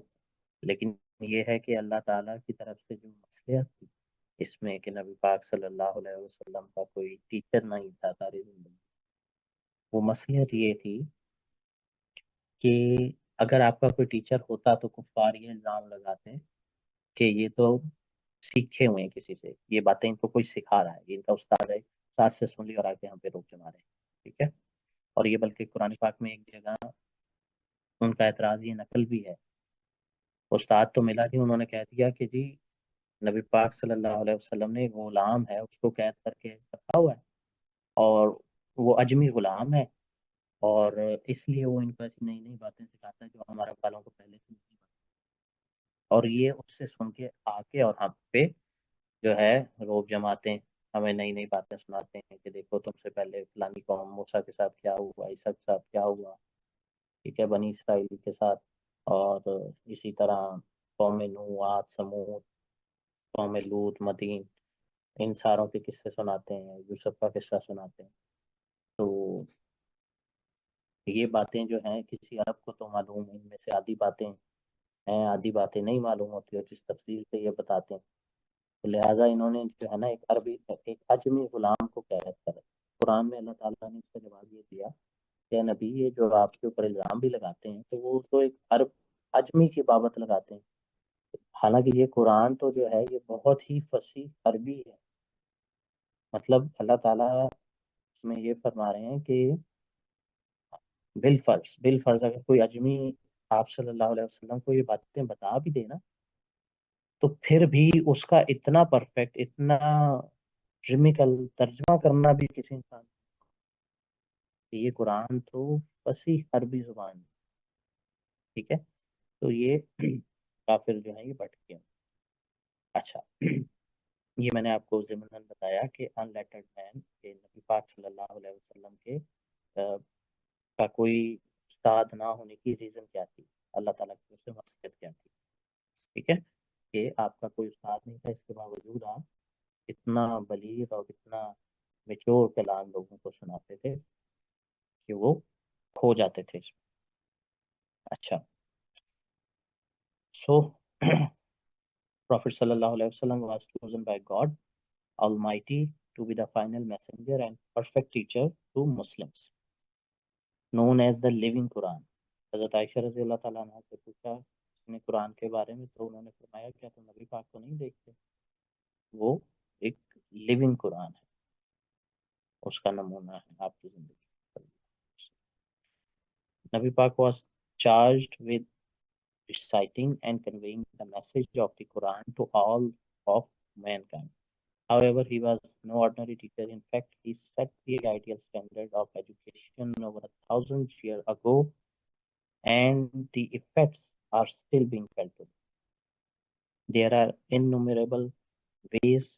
لیکن یہ ہے کہ اللہ تعالیٰ کی طرف سے جو مصلحت تھی اس میں کہ نبی پاک صلی اللہ علیہ وسلم کا کوئی ٹیچر نہیں تھا ساری زندگی، وہ مصلحت یہ تھی کہ اگر آپ کا کوئی ٹیچر ہوتا تو کفار یہ الزام لگاتے کہ یہ تو سیکھے ہوئے ہیں کسی سے، یہ باتیں ان کو کوئی سکھا رہا ہے، یہ ان کا استاد ہے، استاد سے سن لی اور آ کے ہم پہ روک جما رہے ہیں، ٹھیک ہے۔ اور یہ بلکہ قرآن پاک میں ایک جگہ ان کا اعتراض یہ نقل بھی ہے، استاد تو ملا نہیں، انہوں نے کہہ دیا کہ جی نبی پاک صلی اللہ علیہ وسلم نے ایک غلام ہے اس کو قید کر کے رکھا ہوا ہے، اور وہ اجمی غلام ہے، اور اس لیے وہ ان کو ایسی نئی نئی باتیں سکھاتا ہے جو ہمارے والوں کو پہلے سے نہیں پتا، اور یہ اس سے سن کے آ کے اور ہم پہ جو ہے روب جماتے ہیں، ہمیں نئی نئی باتیں سناتے ہیں کہ دیکھو تم سے پہلے فلانی قوم موسیٰ کے ساتھ کیا ہوا، عیسیٰ کے ساتھ کیا ہوا، ٹھیک ہے، بنی اسرائیل کے ساتھ، اور اسی طرح قوم نوح، عاد، سمود، قوم لوط، مدین، ان ساروں کے قصے سناتے ہیں، یوسف کا قصہ سناتے ہیں۔ تو یہ باتیں جو ہیں کسی عرب کو تو معلوم ہے، ان میں سے آدھی باتیں ہیں، آدھی باتیں نہیں معلوم ہوتی اور جس تفصیل سے یہ بتاتے ہیں، تو لہٰذا انہوں نے جو ہے نا ایک عربی ایک اجمی غلام کو قید کرا۔ قرآن میں اللہ تعالیٰ نے اس کا جواب یہ دیا کہ نبی یہ جو آپ کے اوپر الزام بھی لگاتے ہیں تو وہ تو ایک عرب اجمی کی بابت لگاتے ہیں، حالانکہ یہ قرآن تو جو ہے یہ بہت ہی فصیح عربی ہے، مطلب اللہ تعالیٰ اس میں یہ فرما رہے ہیں کہ بالفرض اگر کوئی اجمی آپ صلی اللہ علیہ وسلم کو یہ باتیں بتا بھی دے نا تو پھر بھی اس کا اتنا پرفیکٹ، اتنا ریمیکل ترجمہ کرنا بھی کسی انسان کہ یہ قرآن تو فصیح عربی زبان ہے، ٹھیک ہے۔ تو یہ کافر جو ہیں یہ بٹ گئے۔ اچھا، یہ میں نے آپ کو ضمناً بتایا کہ ان لیٹرڈ مین کے نبی پاک صلی اللہ علیہ وسلم کے کا کوئی استاد نہ ہونے کی ریزن کیا تھی، اللہ تعالیٰ کی طرف سے مقصد کیا تھی، ٹھیک ہے، کہ آپ کا کوئی استاد نہیں تھا، اس کے باوجود آپ اتنا بلیغ اور اتنا میچور کلام لوگوں کو سناتے تھے کہ وہ کھو جاتے تھے اس میں۔ اچھا، سو Prophet sallallahu alaihi wasallam was chosen by God Almighty to be the final messenger and perfect teacher to Muslims, known as the living Quran. حضرت عائشہ رضی اللہ تعالیٰ عنہ سے پوچھا اس نے قرآن کے بارے میں تو انہوں نے فرمایا کیا تم نبی پاک کو نہیں دیکھتے، وہ ایک لیونگ قرآن ہے، اس کا نمونہ ہے آپ کی زندگی۔ نبی پاک was charged with reciting and conveying the message of the Quran to all of mankind. However, he was no ordinary teacher. In fact, he set the ideal standard of education over 1,000 years ago, and the effects are still being felt today. There are innumerable ways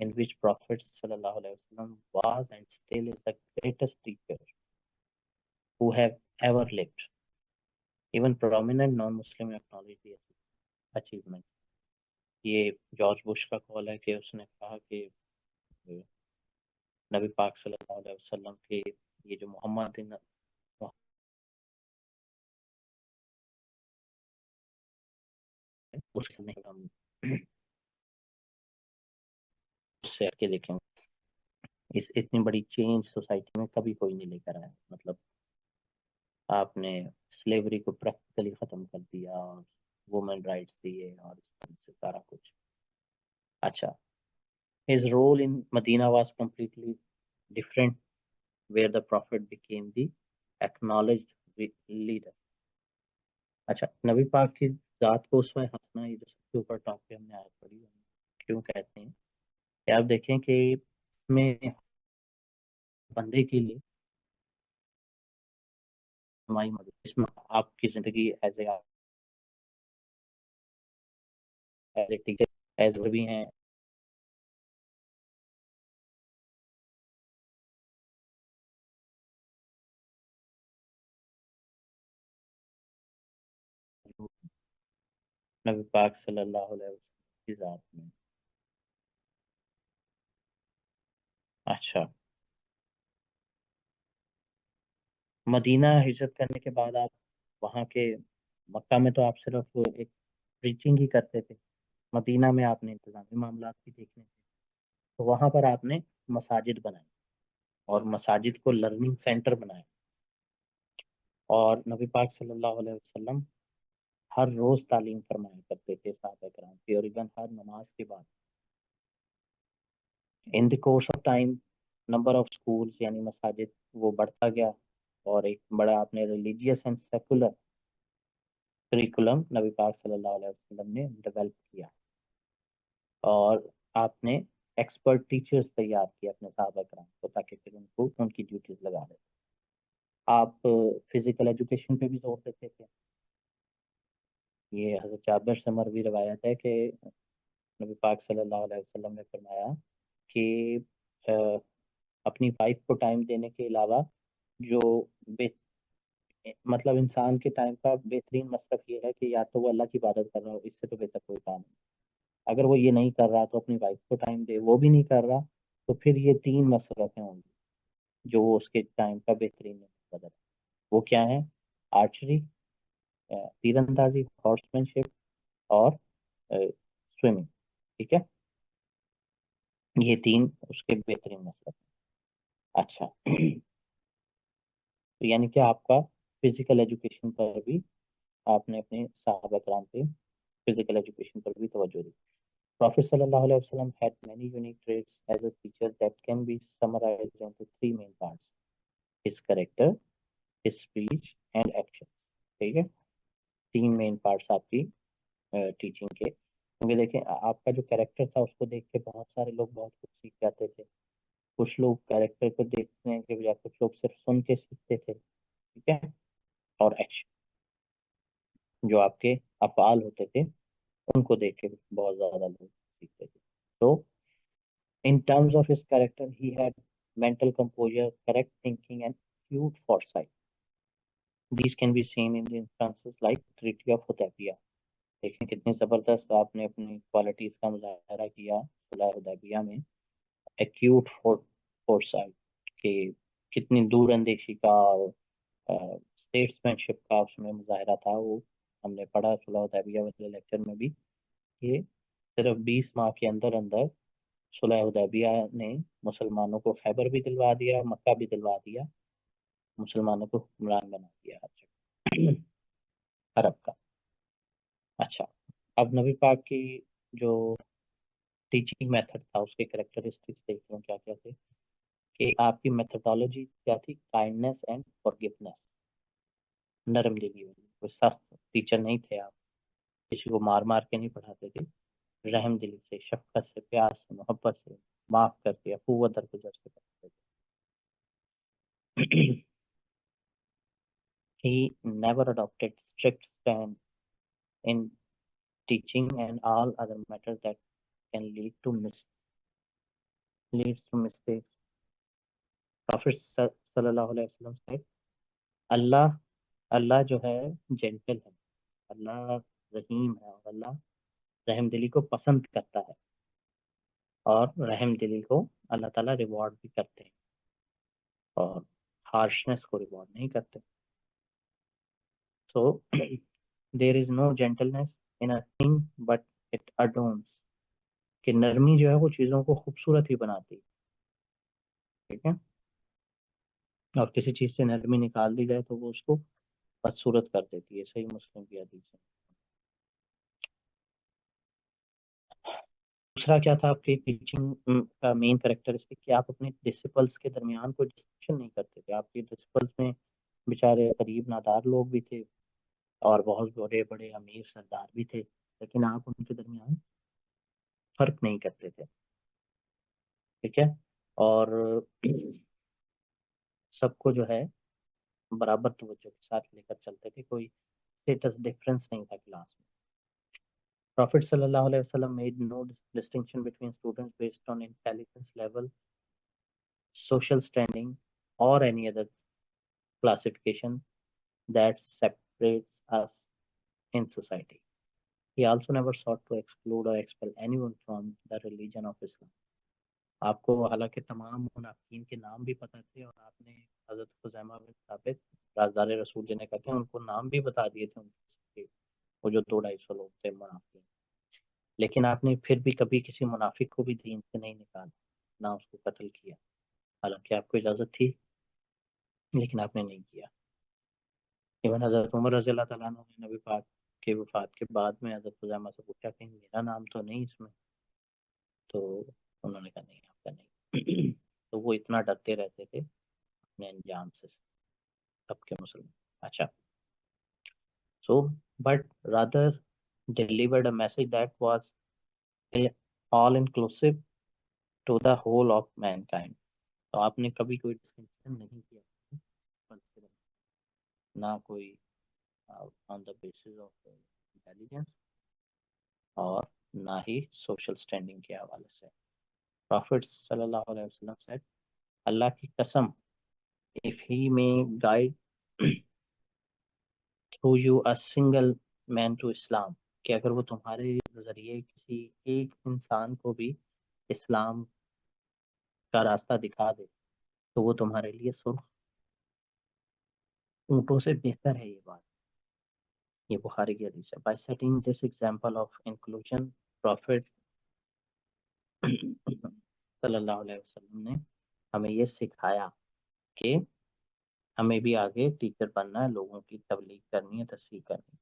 in which Prophet sallallahu alaihi wasallam was and still is the greatest teacher who have ever lived. Even prominent non-Muslim acknowledge the achievement. یہ George Bush کا قول ہے کہ اس نے کہا کہ نبی پاک صلی اللہ علیہ وسلم کے یہ جو محمد اس میں ہم اس سے کے دیکھیں اس اتنی بڑی چینج سوسائٹی میں کبھی کوئی نہیں لے کر آیا، مطلب آپ نے سلیوری کو پریکٹیکلی ختم کر دیا اور وومن رائٹس دیے اور اس طرح سے سارا کچھ۔ اچھا، his role in Medina was completely different, where the prophet became the acknowledged leader. اچھا، نبی پاک کی ذات کو اس میں ہنسنا، یہ جو سب سے اوپر ٹاپ پہ ہم نے آیت پڑھی کیوں کہتے ہیں کہ آپ دیکھیں کہ اس میں بندے کے لیے ہماری مدد، اس میں آپ کی زندگی ایز اے ٹیچر، ایز بھی ہیں، نبی پاک صلی اللہ علیہ وسلم کی ذات میں. اچھا، مدینہ ہجرت کرنے کے بعد آپ وہاں کے، مکہ میں تو آپ صرف ایک پریچنگ ہی کرتے تھے، مدینہ میں آپ نے انتظامی معاملات بھی دیکھنے تھے، تو وہاں پر آپ نے مساجد بنائی اور مساجد کو لرننگ سینٹر بنایا، اور نبی پاک صلی اللہ علیہ وسلم ہر روز تعلیم فرمایا کرتے تھے صحابہ کرام کی، اور ایون ہر نماز کے بعد. In the course of time number of schools یعنی مساجد وہ بڑھتا گیا، اور ایک بڑا آپ نے ریلیجیس اینڈ سیکولر کریکولم نبی پاک صلی اللہ علیہ وسلم نے ڈیولپ کیا، اور آپ نے ایکسپرٹ ٹیچرز تیار کیے اپنے صحابہ کرام کو تاکہ پھر ان کو ان کی ڈیوٹیز لگا دیں. آپ فزیکل ایجوکیشن پہ بھی زور دیتے تھے. یہ حضرت جابر سے مروی روایت ہے کہ نبی پاک صلی اللہ علیہ وسلم نے فرمایا کہ اپنی وائف کو ٹائم دینے کے علاوہ جو مطلب انسان کے ٹائم کا بہترین مصرف یہ ہے کہ یا تو وہ اللہ کی عبادت کر رہا ہو، اس سے تو بہتر کوئی کام نہیں. اگر وہ یہ نہیں کر رہا تو اپنی وائف کو ٹائم دے، وہ بھی نہیں کر رہا تو پھر یہ تین مصرفیں ہوں گی جو وہ اس کے ٹائم کا بہترین بدل. وہ کیا ہے؟ آرچری، تیر اندازی، ہارس مین شپ، اور سوئمنگ. ٹھیک ہے، یہ تین اس کے بہترین مصرف ہیں. اچھا تو یعنی کہ آپ کا فزیکل ایجوکیشن پر بھی آپ نے اپنے صحابہ کرام پہ فزیکل ایجوکیشن پر بھی توجہ دی. Prophet sallallahu alaihi wasallam had many unique traits as a teacher that can be summarized into three main parts: his character, his speech, and action. ٹھیک ہے، تین مین پارٹس آپ کی ٹیچنگ کے. کیونکہ دیکھیں آپ کا جو کریکٹر تھا اس کو دیکھ کے بہت سارے لوگ بہت کچھ سیکھ جاتے تھے. کچھ لوگ کریکٹر کو دیکھنے کے بجائے کچھ لوگ صرف سن کے سیکھتے تھے. ٹھیک ہے، اور ایکشن جو آپ کے افعال ہوتے تھے ان کو دیکھ کے بہت زیادہ لوگ سیکھتے تھے. تو in terms of his character, he had mental composure, correct thinking, and acute foresight. These can be seen in the instances like Treaty of Hudaybiyah. دیکھیں کتنی زبردست آپ نے اپنی کوالٹیز کا مظاہرہ کیا صلح حدیبیہ میں. ایکیوٹ فورسائٹ کہ کتنی دور اندیشی کا اور اسٹیٹسمین شپ کا اس میں مظاہرہ تھا. وہ ہم نے پڑھا صلح حدیبیہ والے لیکچر میں بھی کہ صرف 20 ماہ کے اندر اندر صلح حدیبیہ نے مسلمانوں کو خیبر بھی دلوا دیا، مکہ بھی دلوا دیا، مسلمانوں کو حکمران بنا دیا عرب کا. اچھا، اب نبی پاک کی جو ٹیچنگ میتھڈ تھا اس کے کریکٹرسٹکس دیکھتے ہیں کیا کیا تھے. کہ آپ کی میتھڈالوجی کیا تھی؟ کائنڈنس اینڈ فورگیونیس، نرم دلی والی. کوئی سخت ٹیچر نہیں تھے آپ، کسی کو مار مار کے نہیں پڑھاتے تھے، رحم دلی سے، شفقت سے، پیار سے، محبت سے، معاف کر کے، قوت درگزر سے پڑھاتے تھے. He never adopted strict stand in teaching and all other matters that can leads to mistakes. Prophet sallallahu alaihi wasallam said, اللہ اللہ جو ہے جینٹل ہے، اللہ رحیم ہے، اور اللہ رحم دلی کو پسند کرتا ہے، اور رحم دلی کو اللہ تعالیٰ ریوارڈ بھی کرتے ہیں اور ہارشنس کو ریوارڈ نہیں کرتے. So there is no gentleness in a thing but it adorns. کہ نرمی جو ہے وہ چیزوں کو خوبصورت ہی بناتی ہے. ٹھیک ہے، اور کسی چیز سے نرمی نکال دی جائے تو وہ اس کو بدصورت کر دیتی ہے. صحیح مسلم کی حدیث ہے. دوسرا کیا تھا آپ کی ٹیچنگ کا مین کریکٹرسٹک؟ کہ آپ اپنے ڈسپلس کے درمیان کوئی ڈسٹنکشن نہیں کرتے تھے. آپ کے ڈسپلس میں بیچارے غریب نادار لوگ بھی تھے اور بہت بڑے بڑے امیر سردار بھی تھے، لیکن آپ ان کے درمیان فرق نہیں کرتے تھے. ٹھیک ہے، اور سب کو جو ہے برابر توجہ کے ساتھ لے کر چلتے تھے، کوئی اسٹیٹس ڈفرینس نہیں تھا کلاس میں. Prophet sallallahu alaihi wasallam made no distinction between students based on intelligence level, social standing, or any other classification that separates us in society. He also never sought to exclude or expel anyone from the religion of Islam. آپ کو حالانکہ تمام منافقین کے نام بھی پتہ تھے، اور آپ نے حضرت خزیمہ بن ثابت رازدار رسول جنہیں کہتے ہیں ان کو نام بھی بتا دیے تھے ان کے، وہ جو 200-250 لوگ تھے منافقین، لیکن آپ نے پھر بھی کبھی کسی منافق کو بھی دین سے نہیں نکالا، نہ اس کو قتل کیا، حالانکہ آپ کو اجازت تھی لیکن آپ نے نہیں کیا۔ ایون حضرت عمر رضی اللہ تعالیٰ عنہ نے نبی پاک کے وفات کے بعد میں حضرت خزیمہ سے پوچھا کہ میرا نام تو نہیں اس میں، تو انہوں نے کہا نہیں آپ کا نہیں تو وہ اتنا ڈرتے رہتے تھے اپنے انجام سے سب کے مسلمان۔ اچھا، so but rather delivered a message that was all inclusive to the whole of mankind۔ تو آپ نے کبھی کوئی ڈسٹنکشن نہیں کیا، نہ کوئی آن دا بیسس آف انٹیلیجنس اور نہ ہی سوشل اسٹینڈنگ کے حوالے سے۔ پروفٹ صلی اللہ علیہ وسلم سے اللہ کی قسم if he may guide through you a single man to Islam، کہ اگر وہ تمہارے ذریعے کسی ایک انسان کو بھی اسلام کا راستہ دکھا دے تو وہ تمہارے لیے سرخ اونٹوں سے بہتر ہے۔ یہ بات، یہ بخاری کی حدیث ہے۔ by setting this example of inclusion، prophet صلی اللہ علیہ وسلم نے ہمیں یہ سکھایا کہ ہمیں بھی آگے ٹیچر بننا ہے، لوگوں کی تبلیغ کرنی ہے، تصحیح کرنی ہے،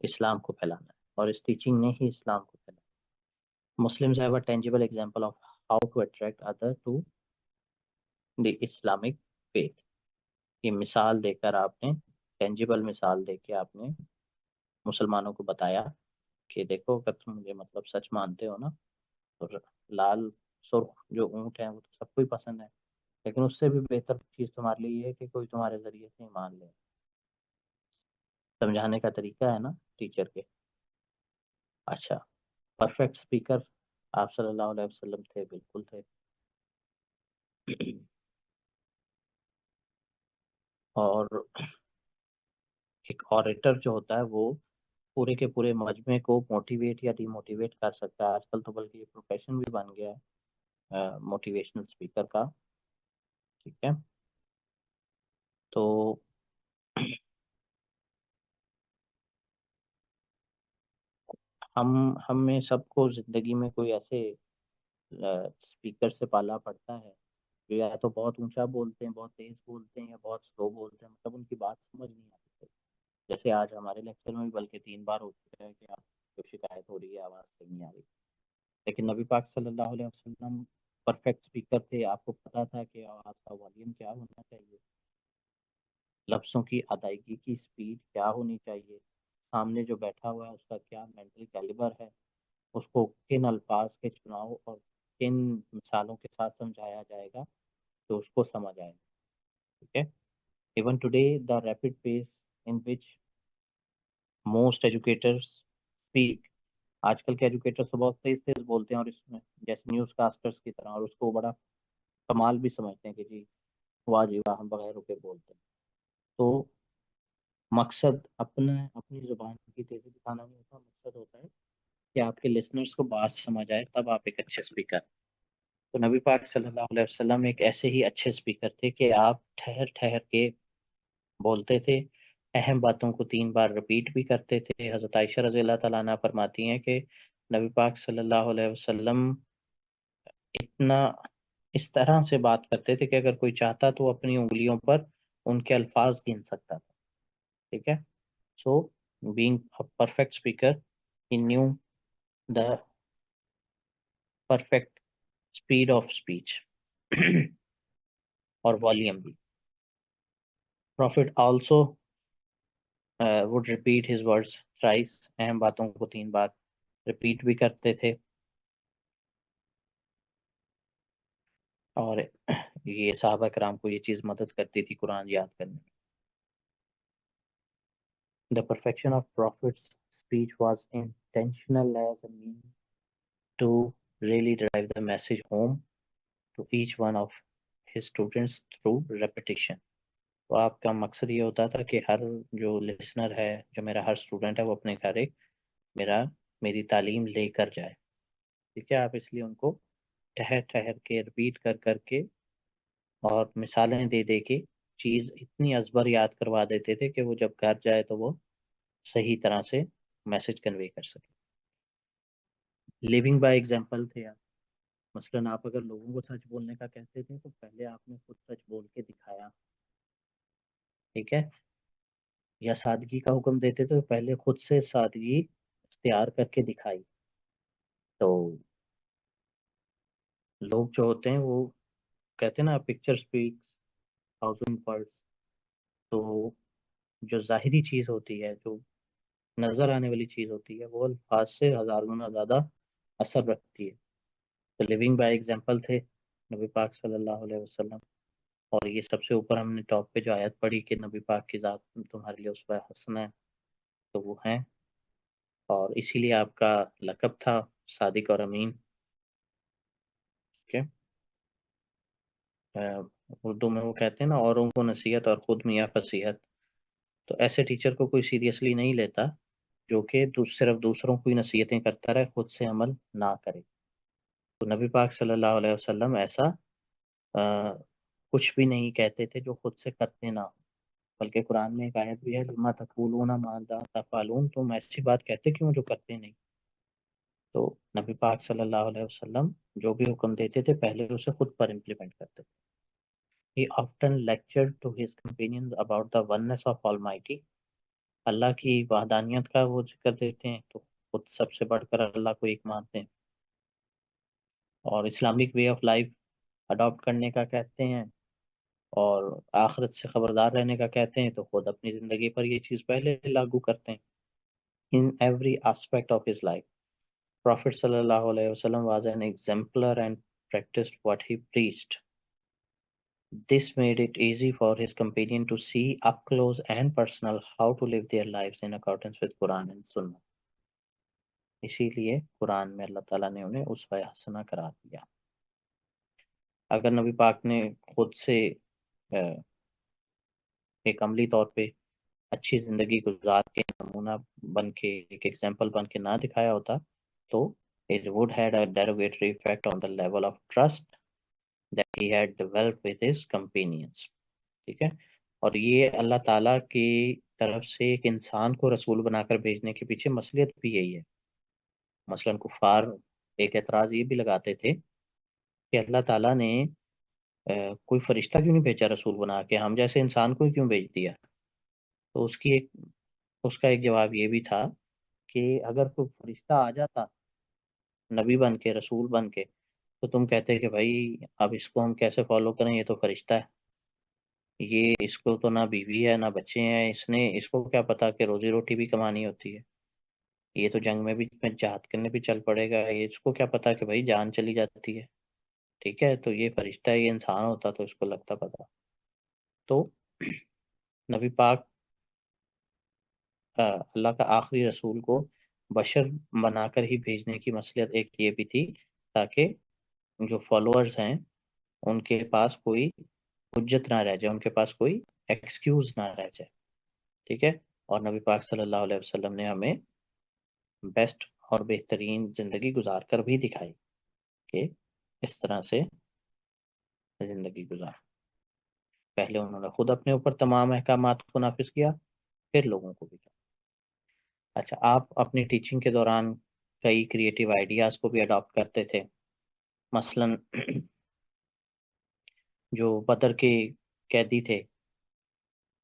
اسلام کو پھیلانا ہے، اور اس ٹیچنگ نے ہی اسلام کو پھیلانا ہے۔ Muslims have a tangible example of how to attract others to the Islamic faith۔ یہ مثال دے کر آپ نے، ٹینجیبل مثال دے کے آپ نے مسلمانوں کو بتایا کہ دیکھو اگر تم مجھے مطلب سچ مانتے ہو نا، تو لال سرخ جو اونٹ ہیں وہ تو سب کو ہی پسند ہے، لیکن اس سے بھی بہتر چیز تمہارے لیے یہ ہے کہ کوئی تمہارے ذریعے سے ایمان لے۔ سمجھانے کا طریقہ ہے نا ٹیچر کے۔ اچھا، پرفیکٹ اسپیکر آپ صلی اللہ علیہ وسلم تھے، بالکل تھے۔ اور ایک اوریٹر جو ہوتا ہے وہ پورے کے پورے مجمع کو موٹیویٹ یا ڈی موٹیویٹ کر سکتا ہے۔ آج کل تو بلکہ یہ پروفیشن بھی بن گیا ہے موٹیویشنل اسپیکر کا، ٹھیک ہے۔ تو ہم میں سب کو زندگی میں کوئی ایسے اسپیکر سے پالا پڑتا ہے جو یا تو بہت اونچا بولتے ہیں، بہت تیز بولتے ہیں، یا بہت سلو بولتے ہیں، مطلب ان کی بات سمجھ نہیں آتی۔ جیسے آج ہمارے لیکچر میں بھی بلکہ 3 بار ہو چکا ہے کہ آپ کو شکایت ہو رہی ہے، آواز صحیح نہیں آ رہی، لیکن نبی پاک صلی اللہ علیہ وسلم پرفیکٹ اسپیکر تھے۔ آپ کو پتا تھا کہ آواز کا والیوم کیا ہونا چاہیے، لفظوں کی ادائیگی کی سپیڈ کیا ہونی چاہیے، سامنے جو بیٹھا ہوا ہے اس کا کیا مینٹل کیلیبر ہے، اس کو کن الفاظ کے چناؤ اور کن مثالوں کے ساتھ سمجھایا جائے گا تو اس کو سمجھ آئے گا، ٹھیک ہے۔ Even today the rapid pace in which most educators speak, آج کل کے ایجوکیٹرز تو بہت تیز تیز بولتے ہیں، اور اس میں جیسے نیوز کاسٹرز کی طرح، اور اس کو بڑا کمال بھی سمجھتے ہیں کہ جی واہ جی واہ ہم بغیر رکے بولتے ہیں۔ تو مقصد اپنی زبان کی تیزی دکھانا نہیں ہوتا، مقصد ہوتا ہے کہ آپ کے لسنرز کو بات سمجھ آئے، تب آپ ایک اچھے اسپیکر۔ تو نبی پاک صلی اللہ علیہ وسلم ایک ایسے ہی اچھے اسپیکر تھے کہ آپ ٹھہر ٹھہر کے بولتے تھے، اہم باتوں کو 3 بار رپیٹ بھی کرتے تھے۔ حضرت عائشہ رضی اللہ تعالیٰ عنہ فرماتی ہیں کہ نبی پاک صلی اللہ علیہ وسلم اتنا اس طرح سے بات کرتے تھے کہ اگر کوئی چاہتا تو اپنی انگلیوں پر ان کے الفاظ گن سکتا تھا، ٹھیک ہے۔ سو being a perfect speaker, he knew the perfect speed of speech اور volume بھی۔ Prophet also would repeat his words thrice، اہم باتوں کو 3 بار ریپیٹ بھی کرتے تھے، اور یہ صحابہ کرام کو یہ چیز مدد کرتی تھی قرآن یاد کرنے میں۔ The perfection of Prophet's speech was intentional as a means to really drive the message home to each one of his students through repetition۔ تو آپ کا مقصد یہ ہوتا تھا کہ ہر جو لسنر ہے، جو میرا ہر اسٹوڈنٹ ہے، وہ اپنے گھر ایک میری تعلیم لے کر جائے. ٹھیک ہے، آپ اس لیے ان کو ٹھہر ٹھہر کے ریپیٹ کر کر کے اور مثالیں دے دے کے چیز اتنی ازبر یاد کروا دیتے تھے کہ وہ جب گھر جائے تو وہ صحیح طرح سے میسج کنوے کر سکے. لیونگ بائی ایگزامپل تھے آپ. مثلاً آپ اگر لوگوں کو سچ بولنے کا کہتے تھے تو پہلے آپ نے خود سچ بول کے دکھایا. ٹھیک ہے، یا سادگی کا حکم دیتے تو پہلے خود سے سادگی اختیار کر کے دکھائی. تو لوگ جو ہوتے ہیں وہ کہتے ہیں نا پکچر اسپیکس 1000 words. تو جو ظاہری چیز ہوتی ہے، جو نظر آنے والی چیز ہوتی ہے، وہ الفاظ سے 1000 گنا زیادہ اثر رکھتی ہے. تو لیونگ بائی ایگزامپل تھے نبی پاک صلی اللہ علیہ وسلم. اور یہ سب سے اوپر ہم نے ٹاپ پہ جو آیت پڑھی کہ نبی پاک کی ذات تمہارے لیے اسوہ حسنہ ہے، تو وہ ہیں. اور اسی لیے آپ کا لقب تھا صادق اور امین. ٹھیک ہے، اردو میں وہ کہتے ہیں نا اوروں کو نصیحت اور خود میاں فصیحت. تو ایسے ٹیچر کو کوئی سیریسلی نہیں لیتا جو کہ صرف دوسروں کو ہی نصیحتیں کرتا رہے، خود سے عمل نہ کرے. تو نبی پاک صلی اللہ علیہ وسلم ایسا کچھ بھی نہیں کہتے تھے جو خود سے کرتے نہ ہو. بلکہ قرآن میں ایک آیت بھی ہے لما تقولون ما لا تفعلون، تم ایسی بات کہتے کیوں جو کرتے نہیں. تو نبی پاک صلی اللہ علیہ وسلم جو بھی حکم دیتے تھے پہلے اسے خود پر امپلیمنٹ کرتے تھے. He often lectured to his companions about the oneness of Almighty. اللہ کی وحدانیت کا وہ ذکر دیتے ہیں تو خود سب سے بڑھ کر اللہ کو ایک مانتے ہیں. اور Islamic way of life adopt کرنے کا کہتے ہیں اور آخرت سے خبردار رہنے کا کہتے ہیں، تو خود اپنی زندگی پر یہ چیز پہلے لاگو کرتے ہیں. In every aspect of his life, Prophet sallallahu alaihi wasallam was an exemplar and practiced what he preached. This made it easy for his companion to see up close and personal how to live their lives in accordance with Quran and Sunnah. اسی لیے قرآن میں اللہ تعالیٰ نے انہیں اسوہ حسنہ قرار دیا. اگر نبی پاک نے خود سے ایک عملی طور پہ اچھی زندگی گزار کے نمونہ بن کے ایک ایگزامپل بن کے نہ دکھایا ہوتا تو it would had a derogatory effect on the level of trust that he had developed with his companions. ٹھیک ہے، اور یہ اللہ تعالیٰ کی طرف سے ایک انسان کو رسول بنا کر بھیجنے کے پیچھے مصلیحت بھی یہی ہے. مثلاً کفار ایک اعتراض یہ بھی لگاتے تھے کہ اللہ تعالیٰ نے کوئی فرشتہ کیوں نہیں بھیجا رسول بنا کے، ہم جیسے انسان کو ہی کیوں بھیج دیا. تو اس کا ایک جواب یہ بھی تھا کہ اگر کوئی فرشتہ آ جاتا نبی بن کے، رسول بن کے، تو تم کہتے کہ بھائی اب اس کو ہم کیسے فالو کریں، یہ تو فرشتہ ہے، یہ اس کو تو نہ بیوی ہے نہ بچے ہیں، اس کو کیا پتا کہ روزی روٹی بھی کمانی ہوتی ہے، یہ تو جنگ میں بھی جہاد کرنے بھی چل پڑے گا، یہ اس کو کیا پتا کہ بھائی جان چلی جاتی ہے. ٹھیک ہے، تو یہ فرشتہ ہے، یہ انسان ہوتا تو اس کو لگتا پتا. تو نبی پاک اللہ کا آخری رسول کو بشر بنا کر ہی بھیجنے کی مصلحت ایک یہ بھی تھی تاکہ جو فالوورز ہیں ان کے پاس کوئی حجت نہ رہ جائے، ان کے پاس کوئی ایکسکیوز نہ رہ جائے. ٹھیک ہے، اور نبی پاک صلی اللہ علیہ وسلم نے ہمیں بیسٹ اور بہترین زندگی گزار کر بھی دکھائی کہ اس طرح سے زندگی گزار. پہلے انہوں نے خود اپنے اوپر تمام احکامات کو نافذ کیا، پھر لوگوں کو بھی کیا. اچھا، آپ اپنی ٹیچنگ کے دوران کئی کریٹیو آئیڈیاز کو بھی اڈاپٹ کرتے تھے. مثلاً جو بدر کے قیدی تھے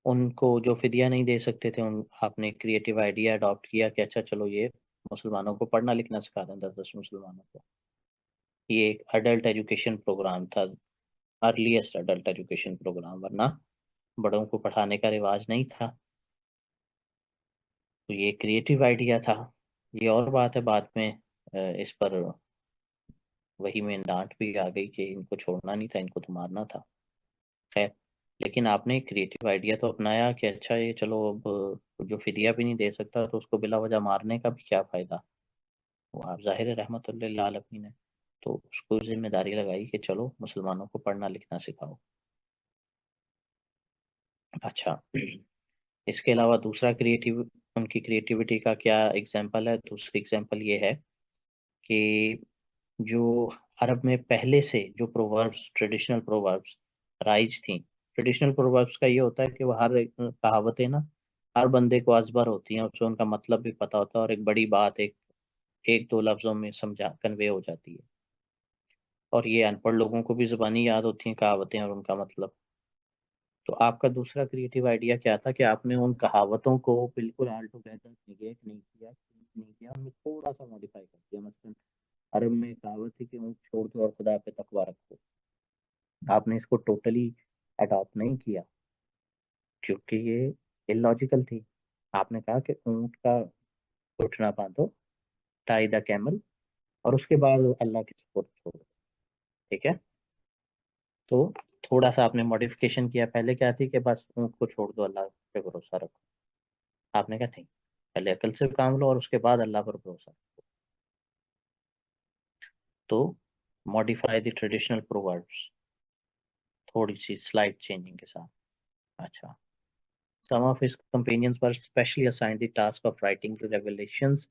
ان کو جو فدیہ نہیں دے سکتے تھے، آپ نے کریٹیو آئیڈیا اڈاپٹ کیا کہ اچھا چلو یہ مسلمانوں کو پڑھنا لکھنا سکھا دیں، 10 مسلمانوں کو. یہ ایک اڈلٹ ایجوکیشن پروگرام تھا، ارلیسٹ اڈلٹ ایجوکیشن پروگرام، ورنہ بڑوں کو پڑھانے کا رواج نہیں تھا. تو یہ کریٹیو آئیڈیا تھا. یہ اور بات ہے بعد میں اس پر وہی میں ڈانٹ بھی آ گئی کہ ان کو چھوڑنا نہیں تھا، ان کو تو مارنا تھا. خیر، لیکن آپ نے کریٹیو آئیڈیا تو اپنایا کہ اچھا یہ چلو اب جو فدیہ بھی نہیں دے سکتا تو اس کو بلا وجہ مارنے کا بھی کیا فائدہ. وہ آپ ظاہر رحمت اللہ عالمین ہے، تو اس کو ذمہ داری لگائی کہ چلو مسلمانوں کو پڑھنا لکھنا سکھاؤ. اچھا، اس کے علاوہ دوسرا کریٹیو ان کی کریٹیوٹی کا کیا ایگزامپل ہے؟ دوسری ایگزامپل یہ ہے کہ جو عرب میں پہلے سے جو پرووربس، ٹریڈیشنل پرووربس رائج تھیں، ٹریڈیشنل پرووربس کا یہ ہوتا ہے کہ وہ ہر کہاوتیں نا ہر بندے کو ازبر ہوتی ہیں، اس سے ان کا مطلب بھی پتا ہوتا ہے، اور ایک بڑی بات ایک دو لفظوں میں سمجھا کنوے ہو جاتی ہے، اور یہ ان پڑھ لوگوں کو بھی زبانی یاد ہوتی ہیں کہاوتیں اور ان کا مطلب۔ تو آپ کا دوسرا کریٹیو آئیڈیا کیا تھا کہ آپ نے ان کہاوتوں کو بالکل آل ٹوگیدر نگیٹ نہیں کیا، نہیں کیا، ان میں تھوڑا سا ماڈیفائی کر دیا۔ مثلا عرب میں کہاوت ہے کہ اونٹ چھوڑ دو اور خدا پہ تقوی رکھو، آپ نے اس کو ٹوٹلی اڈاپٹ نہیں کیا کیونکہ یہ illogical تھی۔ آپ نے کہا کہ اونٹ کا گھٹنا باندھو، ٹائی دا کیمل، اور اس کے بعد اللہ کے سپورٹ چھوڑو، ٹھیک ہے؟ تو تھوڑا سا آپ نے ماڈیفکیشن کیا، پہلے کیا تھی کہ بس اونٹ کو چھوڑ دو، اللہ پہ بھروسہ رکھو، آپ نے کہا نہیں، پہلے عقل سے کام لو اور اس کے بعد اللہ پر بھروسہ رکھو۔ تو ماڈیفائی دی ٹریڈیشنل پرووربس، تھوڑی سی سلائٹ چینجنگ کے ساتھ۔ اچھا، some of his companions were specially assigned the task of writing the revelations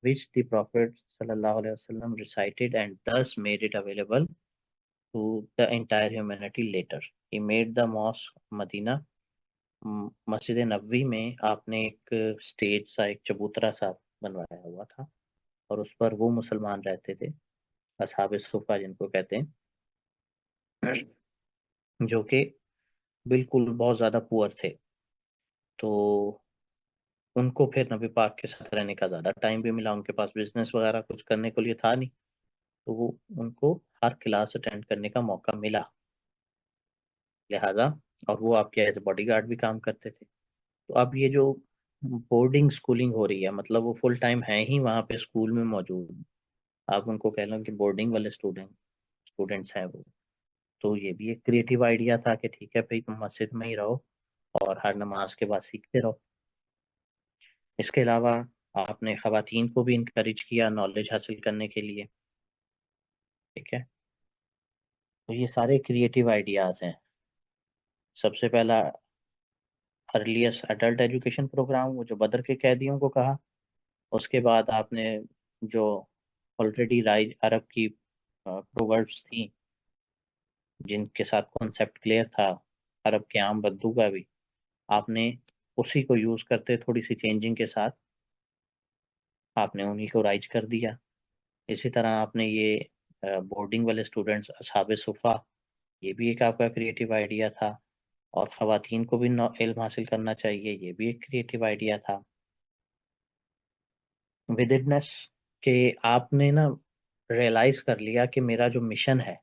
which the Prophet ﷺ recited, and thus made it available to the entire humanity later. He made the mosque Medina، Masjid Nabawi میں آپ نے ایک stage سا، ایک چبوترا سا بنوایا ہوا تھا، اور اس پر وہ مسلمان رہتے تھے اصحاب صفہ جن کو کہتے ہیں، جو کہ بالکل بہت زیادہ پور تھے۔ تو ان کو پھر نبی پاک کے ساتھ رہنے کا زیادہ ٹائم بھی ملا، ان کے پاس بزنس وغیرہ کچھ کرنے کے لیے تھا نہیں، تو وہ ان کو ہر کلاس اٹینڈ کرنے کا موقع ملا، لہذا اور وہ آپ کے ایز اے باڈی گارڈ بھی کام کرتے تھے۔ تو اب یہ جو بورڈنگ اسکولنگ ہو رہی ہے، مطلب وہ فل ٹائم ہے ہی وہاں پہ اسکول میں موجود، آپ ان کو کہہ لیں کہ بورڈنگ والے اسٹوڈنٹس ہیں وہ۔ تو یہ بھی ایک کریٹیو آئیڈیا تھا کہ ٹھیک ہے بھائی، تم مسجد میں ہی رہو اور ہر نماز کے بعد سیکھتے رہو۔ اس کے علاوہ آپ نے خواتین کو بھی انکریج کیا نالج حاصل کرنے کے لیے، ٹھیک ہے؟ تو یہ سارے کریٹیو آئیڈیاز ہیں۔ سب سے پہلا ارلیسٹ ایڈلٹ ایجوکیشن پروگرام، وہ جو بدر کے قیدیوں کو کہا، اس کے بعد آپ نے جو آلریڈی رائج عرب کی پرووربس تھیں جن کے ساتھ کانسیپٹ کلیئر تھا عرب کے عام بدو کا بھی، آپ نے اسی کو یوز کرتے تھوڑی سی چینجنگ کے ساتھ آپ نے انہی کو رائج کر دیا۔ اسی طرح آپ نے یہ بورڈنگ والے اسٹوڈنٹس اصحاب صفہ، یہ بھی ایک آپ کا کریٹیو آئیڈیا تھا، اور خواتین کو بھی علم حاصل کرنا چاہیے، یہ بھی ایک کریٹیو آئیڈیا تھا۔ ودنس کہ آپ نے نا ریئلائز کر لیا کہ میرا جو مشن ہے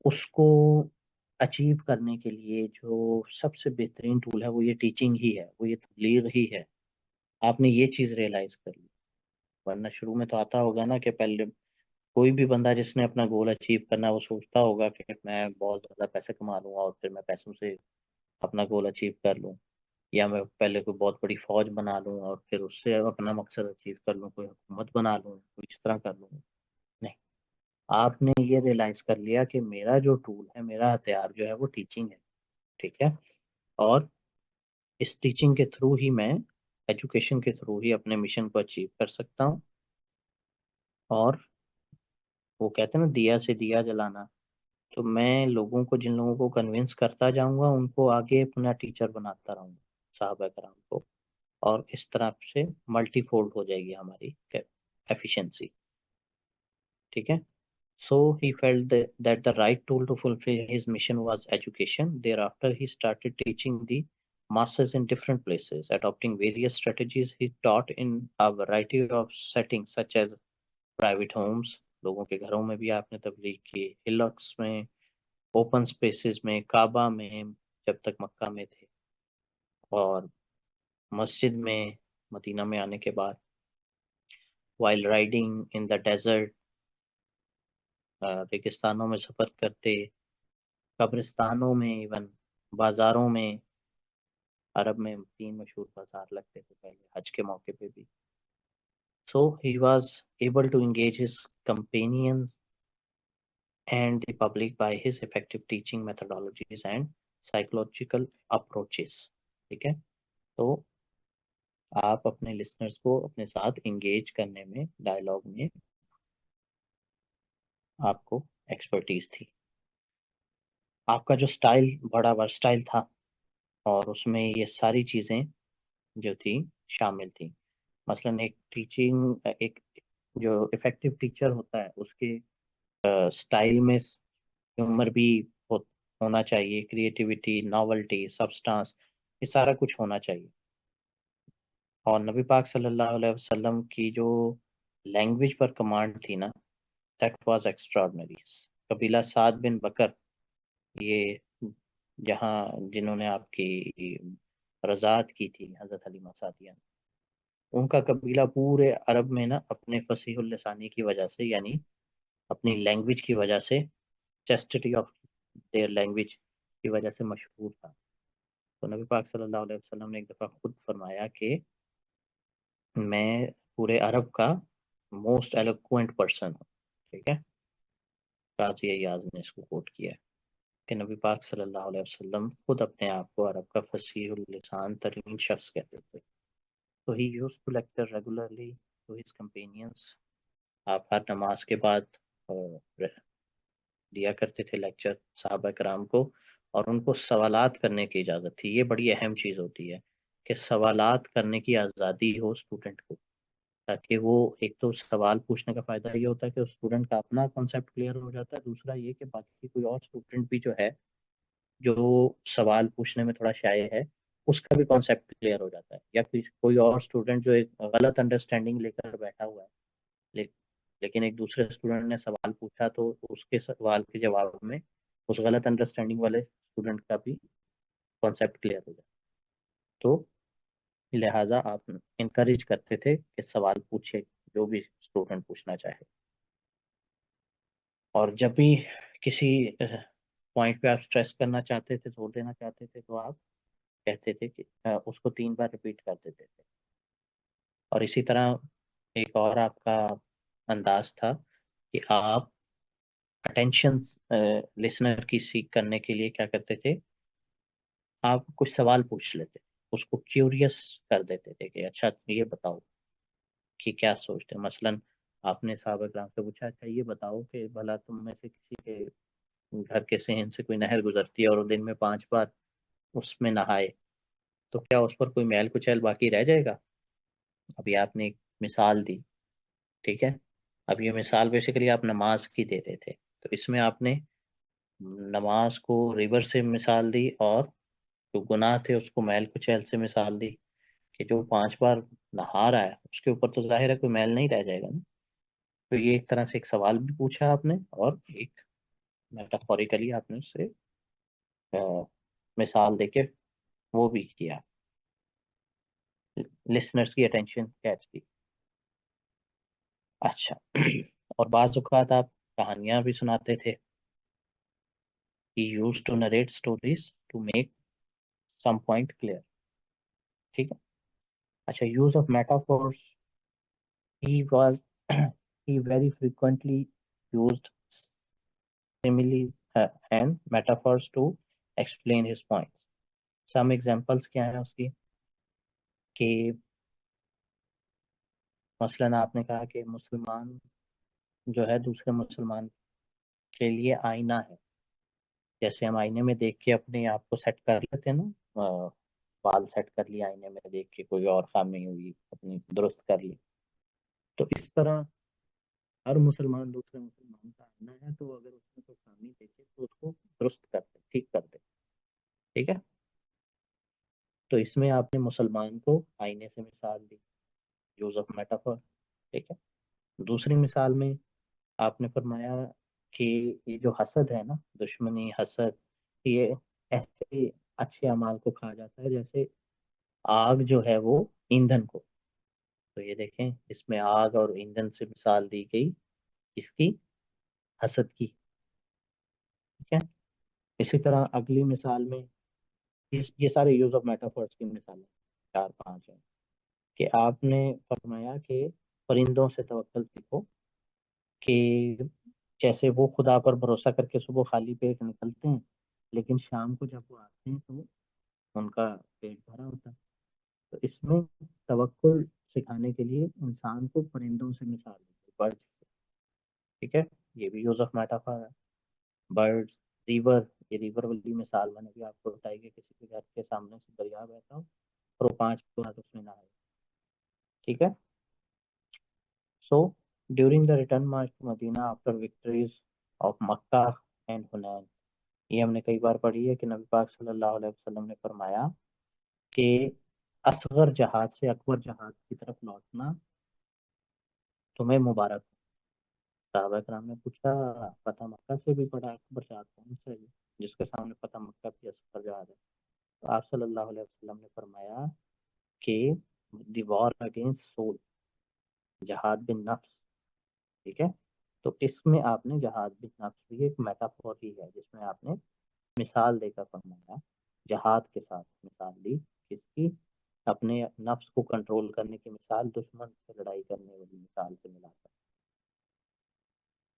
اس کو اچیو کرنے کے لیے جو سب سے بہترین ٹول ہے وہ یہ ٹیچنگ ہی ہے، وہ یہ تبلیغ ہی ہے۔ آپ نے یہ چیز ریئلائز کر لی، ورنہ شروع میں تو آتا ہوگا نا کہ پہلے کوئی بھی بندہ جس نے اپنا گول اچیو کرنا، وہ سوچتا ہوگا کہ میں بہت زیادہ پیسے کما لوں گا اور پھر میں پیسوں سے اپنا گول اچیو کر لوں، یا میں پہلے کوئی بہت بڑی فوج بنا لوں اور پھر اس سے اپنا مقصد اچیو کر لوں، کوئی حکومت بنا لوں، کوئی اس طرح کر لوں۔ نہیں، آپ نے یہ ریئلائز کر لیا کہ میرا جو ٹول ہے، میرا ہتھیار جو ہے وہ ٹیچنگ ہے، ٹھیک ہے؟ اور اس ٹیچنگ کے تھرو ہی میں، ایجوکیشن کے تھرو ہی اپنے مشن کو اچیو کر سکتا ہوں۔ اور وہ کہتے ہیں نا دیا سے دیا جلانا، تو میں لوگوں کو، جن لوگوں کو کنونس کرتا جاؤں گا ان کو آگے اپنا ٹیچر بناتا رہوں گا، صحابہ کرام کو، اور اس طرح سے ملٹی فولڈ ہو جائے گی ہماری ایفیشنسی، ٹھیک ہے؟ So he felt that the right tool to fulfill his mission was education. Thereafter, he started teaching the masses in different places, adopting various strategies. He taught in a variety of settings such as private homes، لوگوں کے گھروں میں بھی آپ نے تبلیغ کی، ہلکس میں، اوپن سپیسز میں، کعبہ میں جب تک مکہ میں تھے، اور مسجد میں مدینہ میں آنے کے بعد، while riding in the desert، ریگستانوں میں سفر کرتے، قبرستانوں میں، ایون بازاروں میں۔ عرب میں 3 مشہور بازار لگتے تھے پہلے حج کے موقع پہ بھی۔ So he was able to engage his companions and the public by his effective teaching methodologies and psychological approaches، ٹھیک ہے؟ تو آپ اپنے لسنرز کو اپنے ساتھ انگیج کرنے میں، ڈائلاگ میں آپ کو ایکسپرٹیز تھی. آپ کا جو سٹائل بڑا ورسٹائل تھا، اور اس میں یہ ساری چیزیں جو تھی شامل تھی. مثلاً ایک جو افیکٹو ٹیچر ہوتا ہے اس کے سٹائل میں ہیومر بھی ہونا چاہیے، کریٹیوٹی، ناولٹی، سبسٹانس، یہ سارا کچھ ہونا چاہیے. اور نبی پاک صلی اللہ علیہ وسلم کی جو لینگویج پر کمانڈ تھی نا، دیٹ واز ایکسٹراڈنری. قبیلہ سعد بن بکر، یہ جنہوں نے آپ کی رضاعت کی تھی حضرت حلیمہ سعدیہ، ان کا قبیلہ پورے عرب میں نا اپنے فصیح اللسانی کی وجہ سے، یعنی اپنی لینگویج کی وجہ سے، چیسٹی آف دیئر لینگویج کی وجہ سے مشہور تھا. تو نبی پاک صلی اللہ علیہ وسلم نے ایک دفعہ خود فرمایا کہ میں پورے عرب کا موسٹ ایلوکوینٹ پرسن ہوں. ٹھیک ہے، قاضی ایاز نے اس کو کوٹ کیا ہے کہ نبی پاک صلی اللہ علیہ وسلم خود اپنے آپ کو عرب کا فصیح اللسان ترین شخص کہتے تھے. تو he use to lecture regularly to his companions. آپ ہر نماز کے بعد دیا کرتے تھے لیکچر صحابہ کرام کو، اور ان کو سوالات کرنے کی اجازت تھی. یہ بڑی اہم چیز ہوتی ہے کہ سوالات کرنے کی آزادی ہو اسٹوڈنٹ کو، تاکہ وہ ایک تو سوال پوچھنے کا فائدہ یہ ہوتا ہے کہ اسٹوڈنٹ کا اپنا کانسیپٹ کلیئر ہو جاتا ہے، دوسرا یہ کہ باقی کوئی اور اسٹوڈنٹ بھی جو ہے، جو سوال پوچھنے میں تھوڑا شائع ہے، اس کا بھی کانسیپٹ کلیئر ہو جاتا ہے. یا کوئی اور اسٹوڈنٹ جو ایک غلط انڈرسٹینڈنگ لے کر بیٹھا ہوا ہے، لیکن ایک دوسرے اسٹوڈنٹ نے سوال پوچھا تو اس کے سوال کے جواب میں اس غلط انڈرسٹینڈنگ والے اسٹوڈنٹ کا بھی کانسیپٹ کلیئر ہو جاتا ہے. تو لہٰذا آپ انکریج کرتے تھے کہ سوال پوچھے جو بھی اسٹوڈنٹ پوچھنا چاہے. اور جب بھی کسی پوائنٹ پہ آپ اسٹریس کرنا چاہتے تھے، زور دینا چاہتے تھے، تو آپ کہتے تھے کہ اس کو 3 بار ریپیٹ کر دیتے تھے. اور اسی طرح ایک اور آپ کا انداز تھا کہ آپ اٹینشن لسنر کی سیکھ کرنے کے لیے کیا کرتے تھے، آپ کچھ سوال پوچھ لیتے، اس کو کیوریس کر دیتے تھے کہ اچھا یہ بتاؤ کہ کیا سوچتے ہیں. مثلاً آپ نے صحابہ کرام سے پوچھا، اچھا یہ بتاؤ کہ بھلا تم میں سے کسی کے گھر کے صحن سے کوئی نہر گزرتی ہے اور وہ دن میں 5 بار اس میں نہائے، تو کیا اس پر کوئی میل کچیل باقی رہ جائے گا؟ ابھی آپ نے ایک مثال دی. ٹھیک ہے، اب یہ مثال بیسیکلی آپ نماز کی دے رہے تھے، تو اس میں آپ نے نماز کو ریور سے مثال دی، اور جو گناہ تھے اس کو میل کچیل سے مثال دی، کہ جو 5 بار نہا رہا ہے اس کے اوپر تو ظاہر ہے کوئی میل نہیں رہ جائے گا نا. تو یہ ایک طرح سے ایک سوال بھی پوچھا آپ نے، اور ایک میٹافوریکلی آپ نے اس سے مثال دے کے وہ بھی کیا، لسنرز کی اٹینشن کیچ کی. اچھا اور بعض اوقات آپ کہانیاں بھی سناتے تھے. He used to narrate stories to make some point clear. ٹھیک ہے. اچھا، use of metaphors. He was he very frequently used similes and metaphors to explain his points. Some examples کیا ہیں اس کی، کہ مثلاً آپ نے کہا کہ مسلمان جو ہے دوسرے مسلمان کے لیے آئینہ ہے. جیسے ہم آئینے میں دیکھ کے اپنے آپ کو سیٹ کر لیتے ہیں نا، بال سیٹ کر لیا آئینے میں دیکھ کے، کوئی اور خامی ہوئی اپنی درست کر لی. تو اس طرح ہر مسلمان دوسرے مسلمان کا آئینہ ہے، تو اگر اس میں کوئی خامی دیکھے تو اس کو درست کر دے، ٹھیک کر دے. ٹھیک ہے، تو اس میں آپ نے مسلمان کو آئینے سے مثال دی، یوز آف میٹافور. ٹھیک ہے. دوسری مثال میں آپ نے فرمایا کہ یہ جو حسد ہے نا، دشمنی، حسد، یہ ایسے اچھے اعمال کو کھا جاتا ہے جیسے آگ جو ہے وہ ایندھن کو. تو یہ دیکھیں اس میں آگ اور ایندھن سے مثال دی گئی، اس کی حسد کی. ٹھیک ہے. اسی طرح اگلی مثال میں یہ سارے یوز آف میٹافورس کی مثالیں 4-5 ہیں، کہ آپ نے فرمایا کہ پرندوں سے توکل سیکھو، کہ جیسے وہ خدا پر بھروسہ کر کے صبح خالی پیٹ نکلتے ہیں، لیکن شام کو جب وہ آتے ہیں تو ان کا پیٹ بھرا ہوتا ہے. تو اس میں توکل سکھانے کے لیے انسان کو پرندوں سے مثال دی، برڈ سے. ٹھیک ہے، یہ بھی یوز آف میٹافور ہے. برڈ، ریور، یہ ریور والی مثال میں نے بھی آپ کو بتائی کہ کسی کے گھر کے سامنے سے دریا بہتا ہو اور وہ 5 منٹ اس میں نہ آئے. ٹھیک ہے. So during the return march to Medina after victories of Mecca and Hunayn, یہ ہم نے کئی بار پڑھی ہے کہ نبی پاک صلی اللہ علیہ وسلم نے فرمایا کہ اصغر جہاد سے اکبر جہاد کی طرف لوٹنا تمہیں مبارک. صحابہ کرام نے پوچھا فتح مکہ سے بھی بڑا اکبر جہاد کون سا ہے جس کے سامنے فتح مکہ بھی اصغر جہاد ہے؟ تو آپ صلی اللہ علیہ وسلم نے فرمایا کہ دی وار اگینسٹ سول، جہاد بن نفس. ٹھیک ہے. تو اس میں آپ نے جہاد بن نفس بھی ایک میٹافور ہی ہے جس میں آپ نے مثال دے کر فرمایا، جہاد کے ساتھ مثال دی کس کی؟ اپنے نفس کو کنٹرول کرنے کی مثال دشمن سے لڑائی کرنے والی مثال سے ملا کر.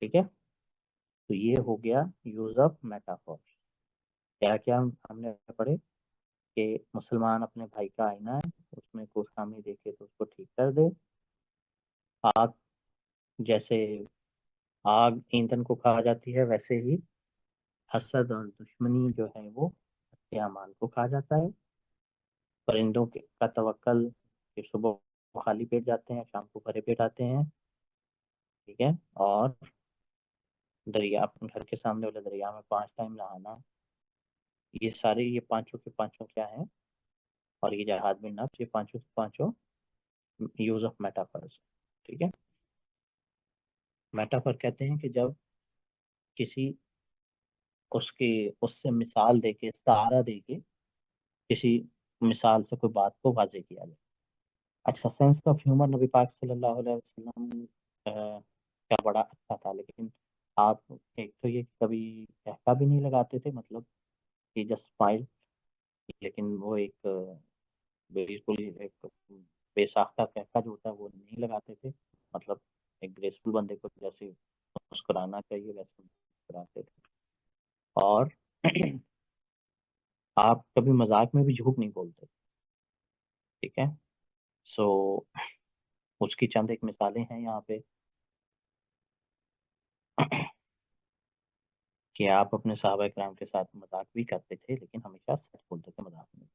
ٹھیک ہے. تو یہ ہو گیا یوز آف میٹافور. کیا کیا ہم نے پڑھے کہ مسلمان اپنے بھائی کا آئینہ ہے، اس میں کوئی خامی دیکھے تو اس کو ٹھیک کر دے. آگ جیسے آگ ایندھن کو کھا جاتی ہے، ویسے ہی حسد اور دشمنی جو ہے وہ اعمال کو کھا جاتا ہے. پرندوں کا توکل کہ صبح خالی پیٹ جاتے ہیں، شام کو بھرے پیٹ آتے ہیں. ٹھیک ہے. اور دریا، اپنے گھر کے سامنے والے دریا میں 5 ٹائم نہانا، یہ سارے یہ پانچوں کے پانچوں کیا ہیں؟ اور یہ جہاد بن نفس، یہ پانچوں کے پانچوں یوز آف میٹافورز. ٹھیک ہے. میٹافور کہتے ہیں کہ جب کسی اس سے مثال دے کے، استعارہ دے کے کسی مثال سے کوئی بات کو واضح کیا جائے. اچھا، سینس آف ہیومر نبی پاک صلی اللہ علیہ وسلم کا بڑا اچھا تھا، لیکن آپ ایک تو یہ کبھی کہکا بھی نہیں لگاتے تھے، مطلب کہ جسٹ اسمائل. لیکن وہ ایک بالکل ایک بے ساختہ کہکا جو ہوتا ہے وہ نہیں لگاتے تھے، مطلب ایک گریسفل بندے کو جیسے مسکرانا چاہیے ویسے مسکراتے تھے. اور آپ کبھی مذاق میں بھی جھوٹ نہیں بولتے. ٹھیک ہے. سو اس کی چند ایک مثالیں ہیں یہاں پہ کہ آپ اپنے صحابہ کرام کے ساتھ مذاق بھی کرتے تھے لیکن ہمیشہ سچ بولتے تھے مذاق میں.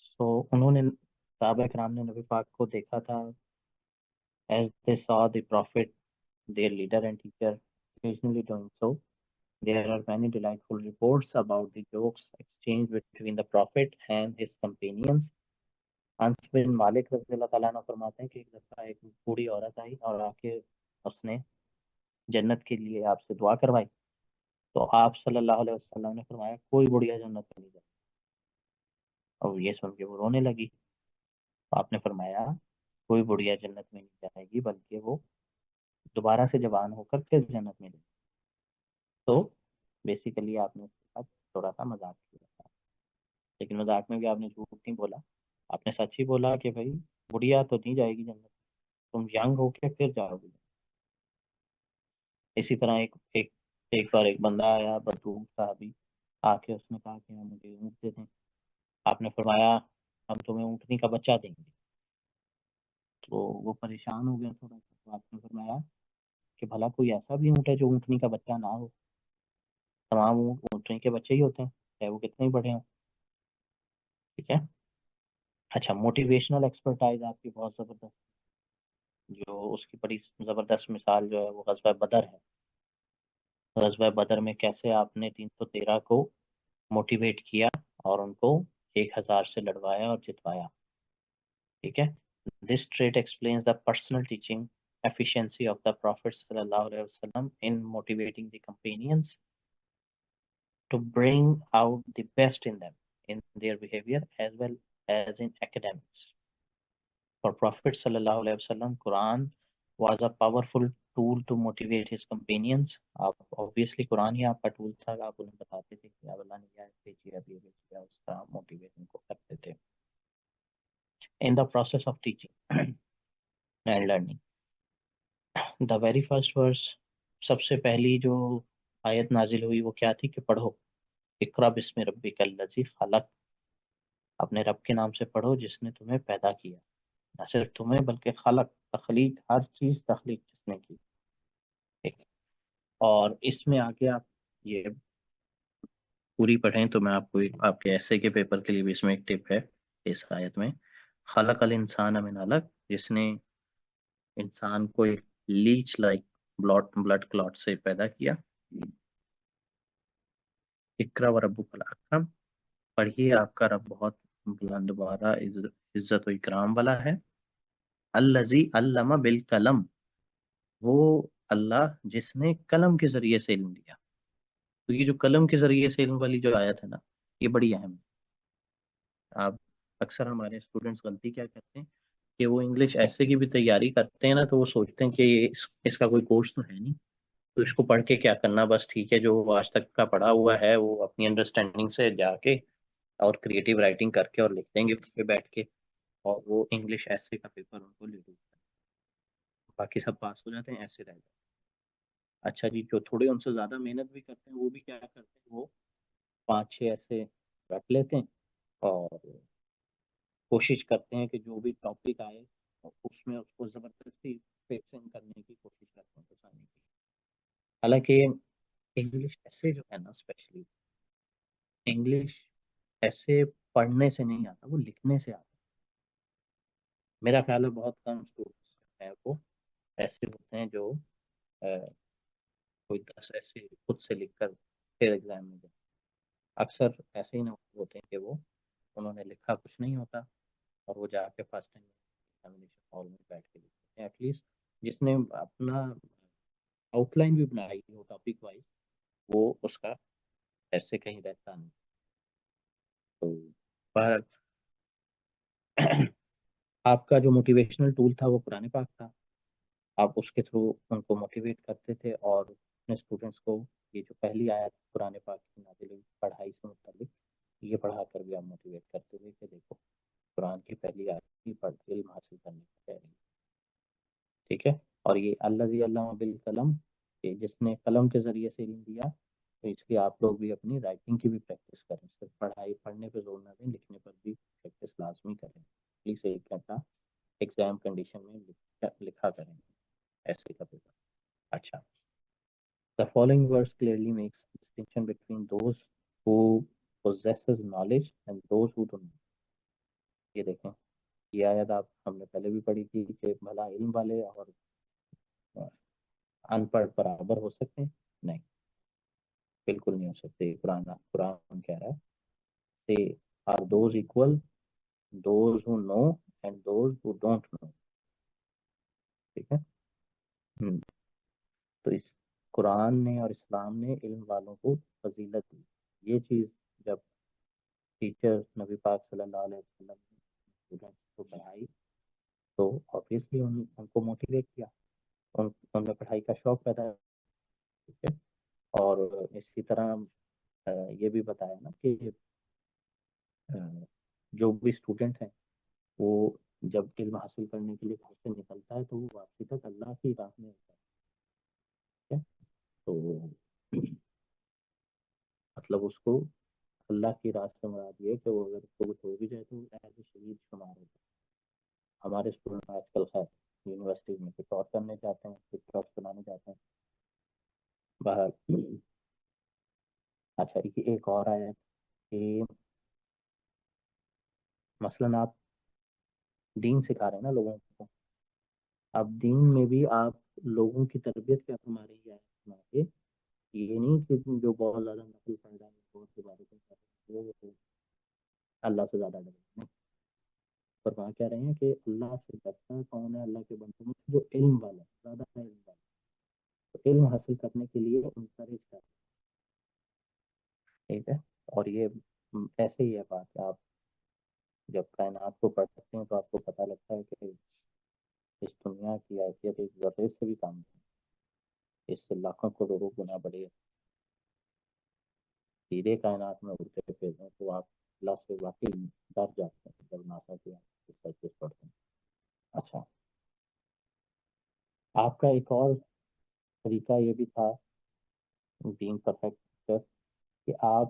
سو انہوں نے، صحابہ کرام نے نبی پاک کو دیکھا تھا. as they saw the prophet, their leader and teacher, occasionally doing so, there are many delightful reports about the jokes exchanged between the prophet and his companions. انس بن مالک رضی اللہ تعالیٰ عنہ فرماتے ہیں کہ ایک دفعہ ایک بوڑھی عورت آئی اور آ کے اس نے جنت کے لیے آپ سے دعا کروائی. تو آپ صلی اللہ علیہ وسلم نے فرمایا کوئی بڑھیا جنت میں نہیں جائے. اور یہ سن کے وہ رونے لگی. آپ نے فرمایا کوئی بڑھیا جنت میں نہیں جائے گی بلکہ وہ دوبارہ سے جوان ہو کر پھر جنت میں جائے. تو بیسیکلی آپ نے اس کے ساتھ تھوڑا سا مذاق کیا تھا، لیکن مذاق میں بھی آپ نے جھوٹ نہیں بولا، آپ نے سچ ہی بولا کہ بھائی بڑھیا تو نہیں جائے گی جنت، تم ینگ ہو کے پھر جاؤ گے. اسی طرح ایک بار ایک بندہ آیا بدوم صحابی، آ کے اس نے کہا کہ مجھے اونٹ دے دیں. آپ نے فرمایا ہم تمہیں اونٹنی کا بچہ دیں گے. تو وہ پریشان ہو گیا تھوڑا سا. تو آپ نے فرمایا کہ بھلا کوئی ایسا بھی اونٹ ہے جو اونٹنی کا بچہ نہ ہو؟ تمام اونٹ اونٹنی کے بچے ہی ہوتے ہیں چاہے وہ کتنے ہی بڑے ہوں. ٹھیک ہے. اچھا، موٹیویشنل ایکسپرٹائز آپ کی بہت زبردست، جو اس کی بڑی زبردست مثال جو ہے وہ غزوہ بدر ہے. غزوہ بدر میں کیسے آپ نے 313 کو موٹیویٹ کیا اور ان کو 1000 سے لڑوایا اور جتوایا. ٹھیک ہے. This trait explains the personal teaching efficiency of the Prophet sallallahu alaihi wasallam in motivating the companions to bring out the best in them in their behavior as well as in academics. For Prophet sallallahu alaihi wasallam, Quran was a powerful tool to motivate his companions. Obviously قرآن ہی آپ کا tool تھا، آپ انہیں بتاتے تھے کہ اب اللہ نے یہ بھیجی اب یہ بھیجی، اس طرح موٹیویٹ ان کو کرتے تھے. In the process of teaching and learning, the very first verse، سب سے پہلی جو آیت نازل ہوئی وہ کیا تھی کہ پڑھو. اقرا بسم ربک الذی خلق، اپنے رب کے نام سے پڑھو جس نے تمہیں پیدا کیا، نہ صرف تمہیں بلکہ خلق، تخلیق، ہر چیز تخلیق جس نے کی. ٹھیک. اور اس میں آگے آپ یہ پوری پڑھیں تو میں آپ کو آپ کے ایسے کے پیپر کے لیے بھی اس میں ایک ٹپ ہے اس آیت میں. خلق الانسان من علق، جس نے انسان کو ایک لیچ لائک بلڈ کلاٹ سے پیدا کیا. اقرا و ربک الاکرم، پڑھیے آپ کا رب بہت بلند بارا عزت و اکرام والا ہے. الذی علم بالقلم، وہ اللہ جس نے قلم کے ذریعے سے علم دیا. تو یہ جو قلم کے ذریعے سے علم والی جو آیت ہے نا، یہ بڑی اہم ہے. آپ اکثر ہمارے اسٹوڈنٹس غلطی کیا کرتے ہیں کہ وہ انگلش ایسے کی بھی تیاری کرتے ہیں نا، تو وہ سوچتے ہیں کہ اس کا کوئی کورس تو ہے نہیں، تو اس کو پڑھ کے کیا کرنا، بس ٹھیک ہے جو آج تک کا پڑھا ہوا ہے وہ اپنی انڈرسٹینڈنگ سے جا کے اور کریٹیو رائٹنگ کر کے اور لکھ دیں گے اس پہ بیٹھ کے، اور وہ انگلش ایسے کا پیپر ان کو لے دوں، باقی سب پاس ہو جاتے ہیں، ایسے رہ جاتے ہیں. اچھا جی، جو تھوڑے ان سے زیادہ محنت بھی کرتے ہیں وہ بھی کیا کرتے ہیں، وہ 5-6 ایسے رکھ لیتے ہیں اور کوشش کرتے ہیں کہ جو بھی ٹاپک آئے اس میں اس کو زبردستی فکسنگ کرنے کی کوشش کرتے ہیں گھسانے کی. حالانکہ انگلش ایسے جو ہے نا، اسپیشلی انگلش ایسے پڑھنے سے نہیں آتا، وہ لکھنے سے آتا. میرا خیال ہے بہت کم اسٹوڈنٹس ہیں وہ ایسے ہوتے ہیں جو کوئی 10 ایسے خود سے لکھ کر پھر ایگزام میں دیں. اکثر ایسے ہی نہ ہوتے ہیں کہ وہ انہوں نے لکھا کچھ نہیں ہوتا اور وہ جا کے فرسٹ ٹائم ایگزامینیشن ہال میں بیٹھ کے لکھتے ہیں. ایٹ لیسٹ جس نے اپنا آؤٹ لائن بھی بنائی ہو ٹاپک وائز، وہ اس کا ایسے کہیں رہتا نہیں. تو بہرحال آپ کا جو موٹیویشنل ٹول تھا وہ قرآن پاک تھا. آپ اس کے تھرو ان کو موٹیویٹ کرتے تھے اور اپنے اسٹوڈنٹس کو یہ جو پہلی آیت قرآن پاک کی نازل ہوئی پڑھائی سے متعلق، یہ پڑھا کر بھی آپ موٹیویٹ کرتے ہوئے کہ دیکھو قرآن کی پہلی آیت کی پڑھ علم حاصل کرنے کی کہہ رہی ہے. ٹھیک ہے. اور یہ الذی علم بالقلم، کہ جس نے قلم کے ذریعے سے علم دیا، تو اس لیے آپ لوگ بھی اپنی رائٹنگ کی بھی پریکٹس کریں، صرف پڑھنے پہ زور نہ دیں، لکھنے پر بھی پریکٹس لازمی کریں. پلیز ایک گھنٹہ ایگزام کنڈیشن میں لکھا کریں ایسے کا پیپر. اچھا. The following verse clearly makes distinction between those who possesses knowledge and those who don't. یہ دیکھیں، یہ آیت آپ ہم نے پہلے بھی پڑھی تھی کہ بھلا علم والے اور ان پڑھ برابر ہو سکتے ہیں؟ نہیں، بالکل نہیں ہو سکتے. قرآن کہہ رہا ہے they are those equal, those who know and those who don't know. ٹھیک ہے. تو اس قرآن نے اور اسلام نے علم والوں کو فضیلت دی. یہ چیز جب ٹیچر نبی پاک صلی اللہ علیہ وسلم نے اسٹوڈنٹس کو پڑھائی تو آبویسلی ان کو موٹیویٹ کیا، ان میں پڑھائی کا شوق پیدا ہے. ٹھیک ہے. اور اسی طرح یہ بھی بتایا نا کہ جو بھی اسٹوڈنٹ ہیں وہ جب علم حاصل کرنے کے لیے گھر سے نکلتا ہے تو وہ واپسی تک اللہ کی راہ میں ہوتا ہے. ٹھیک ہے. تو مطلب اس کو اللہ کی راہ سے مراد یہ کہ وہ اگر کچھ ہو بھی جائے تو ایز اے شہید شمار ہوتا ہے. ہمارے اسٹوڈنٹ آج کل خیر یونیورسٹیز میں کچھ اور کرنے جاتے ہیں، کچھ جابس بنانے جاتے ہیں. بہرحال اچھا، ایک اور آیا کہ مثلاً آپ دین سکھا رہے ہیں نا لوگوں کو، اب دین میں بھی آپ لوگوں کی تربیت کیا ہمارے ہی آئے، یہ نہیں کہ جو بہت زیادہ نقل پڑ رہا ہے بہت سے بارے وہ اللہ سے زیادہ ڈرے. پر وہاں کہہ رہے ہیں کہ اللہ سے ڈرتا کون ہے؟ اللہ کے بندوں میں جو علم والا ہے، زیادہ علم والا. تو علم حاصل کرنے کے لیے انکریج کریں. ٹھیک ہے. اور یہ ایسے ہی ہے بات کہ آپ جب کائنات کو پڑھتے ہیں تو آپ کو پتہ لگتا ہے کہ اس دنیا کی حیثیت ایک ذرے سے بھی کم ہے، اس سے لاکھوں کروڑوں گنا بڑی ہے. سیدھے کائنات میں اڑتے پھر ہیں تو آپ اللہ سے واقعی ڈر جاتے ہیں جب ناسا کے ریسرچز پڑھتے ہیں. اچھا، آپ کا ایک اور طریقہ یہ بھی تھا بینگ پرفیکٹ کہ آپ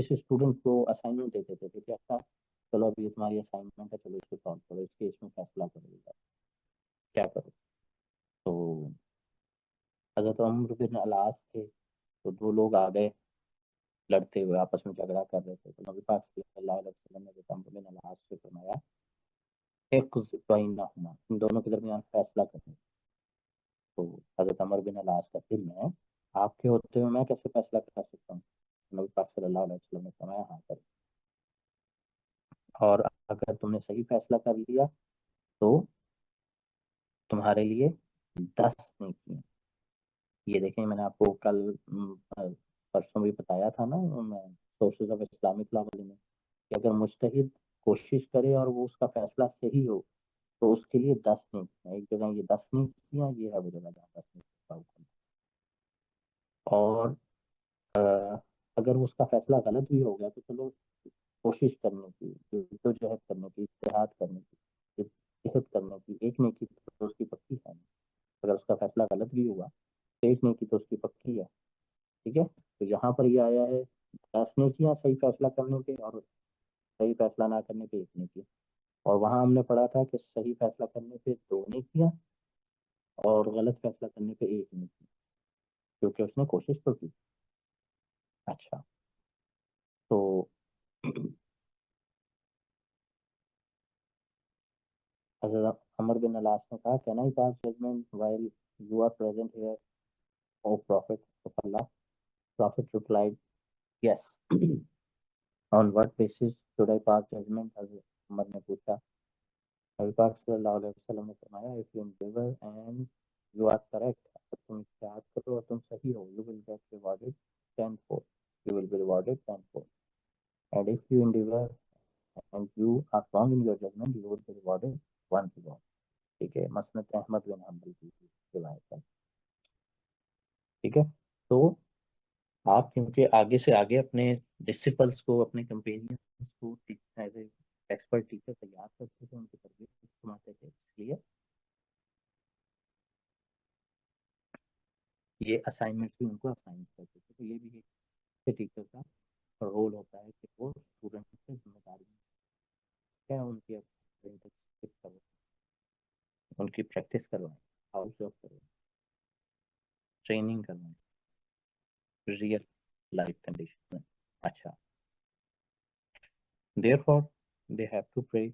کسی اسٹوڈنٹ کو اسائنمنٹ دے دیتے تھے کہ اچھا چلو ابھی یہ تمہاری اسائنمنٹ ہے، چلو اس کو سالو کرو، اس کیس میں فیصلہ کرو کیا کرو. تو حضرت عمر بن العاص تھے، تو دو لوگ آ گئے لڑتے ہوئے، آپس میں جھگڑا کر رہے تھے. تو نبی پاک صلی اللہ علیہ وسلم نے حضرت عمر بن العاص سے فرمایا اقض بینہما، ان دونوں کے درمیان فیصلہ کریں. تو حضرت عمر بن العاص کا دل میں آپ کے ہوتے ہوئے میں کیسے فیصلہ کر سکتا ہوں؟ نبی پاک صلی اللہ علیہ وسلم نے فرمایا ہاں کرو، اور اگر تم نے صحیح فیصلہ کر لیا تو تمہارے لیے 10 نیکیاں. یہ دیکھیں میں نے آپ کو کل پرسوں بھی بتایا تھا نا سورسز آف اسلامک لا والے میں، کہ اگر مجتہد کوشش کرے اور وہ اس کا فیصلہ صحیح ہو تو اس کے لیے 10 نیکیاں. ایک جگہ یہ 10 نیکیاں، یہ ہے وہ جگہ جہاں 10 نیکیاں کا حکم. اور اگر اس کا فیصلہ غلط بھی ہو گیا تو چلو کوشش کرنے کی، جہد کرنے کی، اتحاد کرنے کی، جہد کرنے کی ایک نیکی تو اس کی پکی ہے. اگر اس کا فیصلہ غلط بھی ہوا تو ایک نیکی تو اس کی پکی ہے. ٹھیک ہے، تو یہاں پر یہ آیا ہے 10 نیکیاں صحیح فیصلہ کرنے پہ، اور صحیح فیصلہ نہ کرنے پہ ایک نیکی. اور وہاں ہم نے پڑھا تھا کہ صحیح فیصلہ کرنے پہ 2 نیکیاں اور غلط فیصلہ کرنے پہ ایک نیکی، کیونکہ اس نے کوشش تو کی. اچھا، تو حضرت عمر بن العاص نے کہا can I pass judgement while you are present here, O Prophet of Allah? Prophet replied, yes. On what basis should I pass judgment? حضرت عمر نے پوچھا. نبی پاک صلی اللہ علیہ وسلم نے فرمایا if you endeavor and you are correct, اگر تم اجتہاد کرو اور تم صحیح ہو, you will get rewarded tenfold. You will be rewarded tenfold. And if you endeavor and you are wrong in your judgment, you will be rewarded one reward. ٹھیک ہے، مسند احمد بن حنبل کی روایت ہے. ٹھیک ہے، تو آپ کیونکہ آگے سے آگے اپنے ڈسپلس کو، اپنے کمپینینس کو ایز اے ایکسپرٹ ٹیچر تیار کرتے تھے، ان کی تربیت فرماتے تھے، اس لیے یہ اسائنمنٹ بھی ان کو اسائن کرتے تھے. تو یہ بھی ایک ٹیچر کا رول ہوتا ہے کہ وہ اسٹوڈنٹ سے ذمہ داری کیا ان کی ان کی پریکٹس کروائیں، ہاؤس آف کروائیں، ٹریننگ کروائیں ریئل لائف کنڈیشن میں. اچھا، therefore they have to pray.